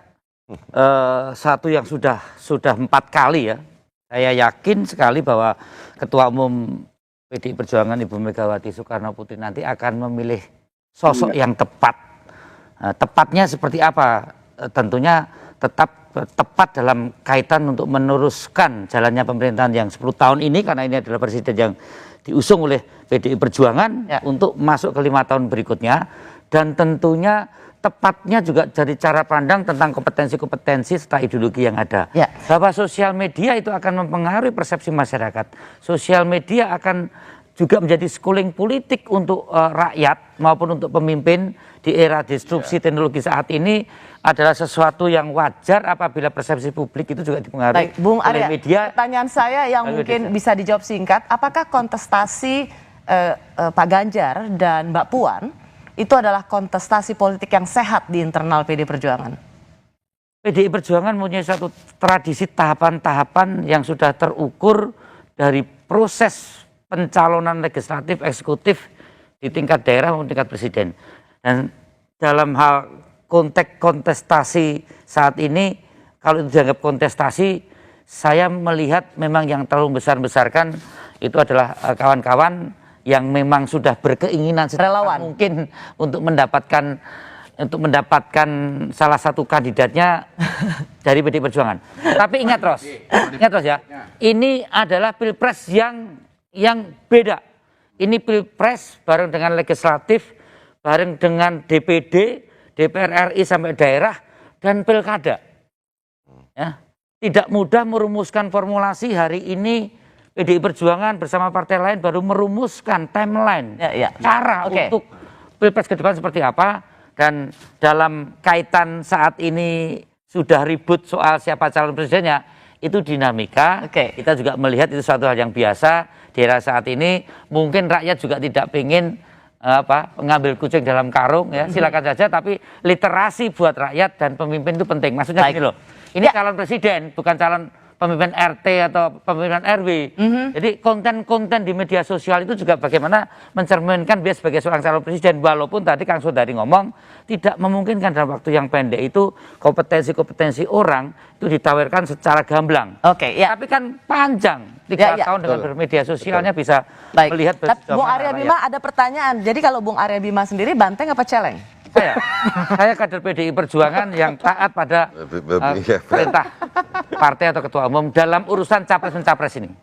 satu yang sudah 4 kali ya, saya yakin sekali bahwa Ketua Umum PDI Perjuangan Ibu Megawati Soekarno Putri nanti akan memilih sosok yang tepat. Tepatnya seperti apa? Tentunya tetap tepat dalam kaitan untuk meneruskan jalannya pemerintahan yang 10 tahun ini, karena ini adalah presiden yang diusung oleh PDI Perjuangan untuk masuk ke 5 tahun berikutnya, dan tentunya tepatnya juga dari cara pandang tentang kompetensi-kompetensi serta ideologi yang ada. Bahwa sosial media itu akan mempengaruhi persepsi masyarakat. Sosial media akan juga menjadi schooling politik untuk rakyat maupun untuk pemimpin di era disrupsi teknologi saat ini, adalah sesuatu yang wajar apabila persepsi publik itu juga dipengaruhi Bung oleh Arya, media. pertanyaan saya yang mungkin bisa dijawab singkat, apakah kontestasi Pak Ganjar dan Mbak Puan itu adalah kontestasi politik yang sehat di internal PDI Perjuangan? PDI Perjuangan mempunyai satu tradisi tahapan-tahapan yang sudah terukur dari proses pencalonan legislatif, eksekutif di tingkat daerah maupun tingkat presiden. Dan dalam hal konteks kontestasi saat ini, kalau itu dianggap kontestasi, saya melihat memang yang terlalu besar-besarkan itu adalah kawan-kawan yang memang sudah berkeinginan secepat mungkin untuk mendapatkan salah satu kandidatnya dari PDI Perjuangan. Tapi ingat Ros ya, ini adalah pilpres yang beda. Ini pilpres bareng dengan legislatif, bareng dengan DPD, DPR RI sampai daerah, dan pilkada. Ya, tidak mudah merumuskan formulasi. Hari ini PDI Perjuangan bersama partai lain baru merumuskan timeline, cara untuk pilpres ke depan seperti apa. Dan dalam kaitan saat ini sudah ribut soal siapa calon presidennya, itu dinamika. Kita juga melihat itu suatu hal yang biasa di era saat ini. Mungkin rakyat juga tidak ingin mengambil kucing dalam karung, ya silakan saja, tapi literasi buat rakyat dan pemimpin itu penting. Maksudnya gini loh, ini calon presiden bukan calon pemimpin RT atau pemimpin RW. Jadi konten-konten di media sosial itu juga bagaimana mencerminkan dia sebagai seorang calon presiden, walaupun tadi Kang Sodari ngomong tidak memungkinkan dalam waktu yang pendek itu kompetensi-kompetensi orang itu ditawarkan secara gamblang. Tapi kan panjang 3 tahun dengan bermedia sosialnya bisa melihat. Bung Arya Bima ada pertanyaan. Jadi kalau Bung Arya Bima sendiri banteng apa celeng? Saya kader PDI Perjuangan yang taat pada perintah partai atau ketua umum dalam urusan capres-mencapres ini.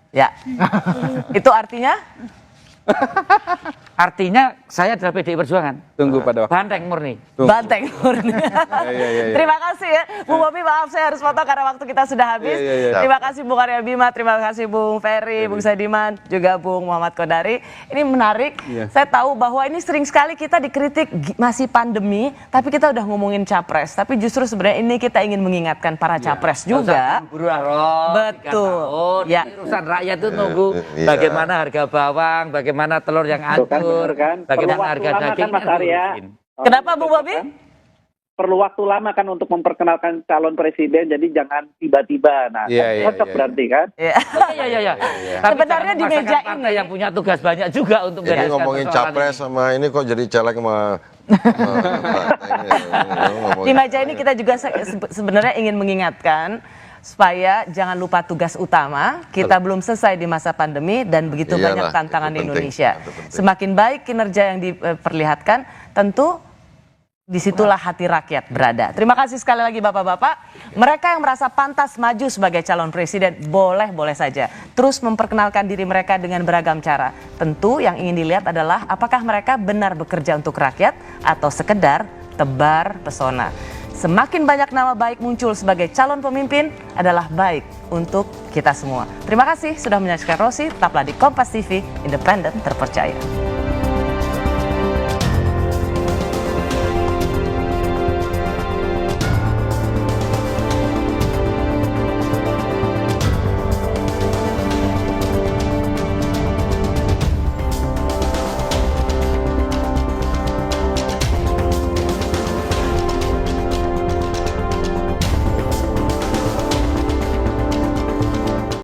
Itu artinya? Artinya saya adalah PDI Perjuangan. Tunggu pada waktu. Banteng murni. Banteng murni. Terima kasih ya. Bung Bobi, maaf saya harus potong karena waktu kita sudah habis. Terima kasih Bung Arya Bima, terima kasih Bung Ferry, Bung Saidiman, juga Bung Muhammad Kodari. Ini menarik. Saya tahu bahwa ini sering sekali kita dikritik masih pandemi, tapi kita udah ngomongin capres. Tapi justru sebenarnya ini kita ingin mengingatkan para capres juga. Betul. Urusan rakyat itu nunggu bagaimana harga bawang, bagaimana telur yang hancur, bagaimana harga daging. Mas Arya. Kenapa Bung Bobi? Perlu waktu lama kan untuk memperkenalkan calon presiden, jadi jangan tiba-tiba. Nah, cocok berarti kan? Sebenarnya di meja ini yang punya tugas banyak juga untuk ini ngomongin capres sama ini kok jadi caleg sama di meja ini kita juga sebenarnya ingin mengingatkan supaya jangan lupa tugas utama. Kita belum selesai di masa pandemi dan begitu banyak tantangan di Indonesia. Semakin baik kinerja yang diperlihatkan, tentu disitulah hati rakyat berada. Terima kasih sekali lagi Bapak-Bapak. Mereka yang merasa pantas maju sebagai calon presiden boleh-boleh saja terus memperkenalkan diri mereka dengan beragam cara. Tentu yang ingin dilihat adalah apakah mereka benar bekerja untuk rakyat atau sekedar tebar pesona. Semakin banyak nama baik muncul sebagai calon pemimpin adalah baik untuk kita semua. Terima kasih sudah menyaksikan Rosi. Tetaplah di Kompas TV, independen terpercaya.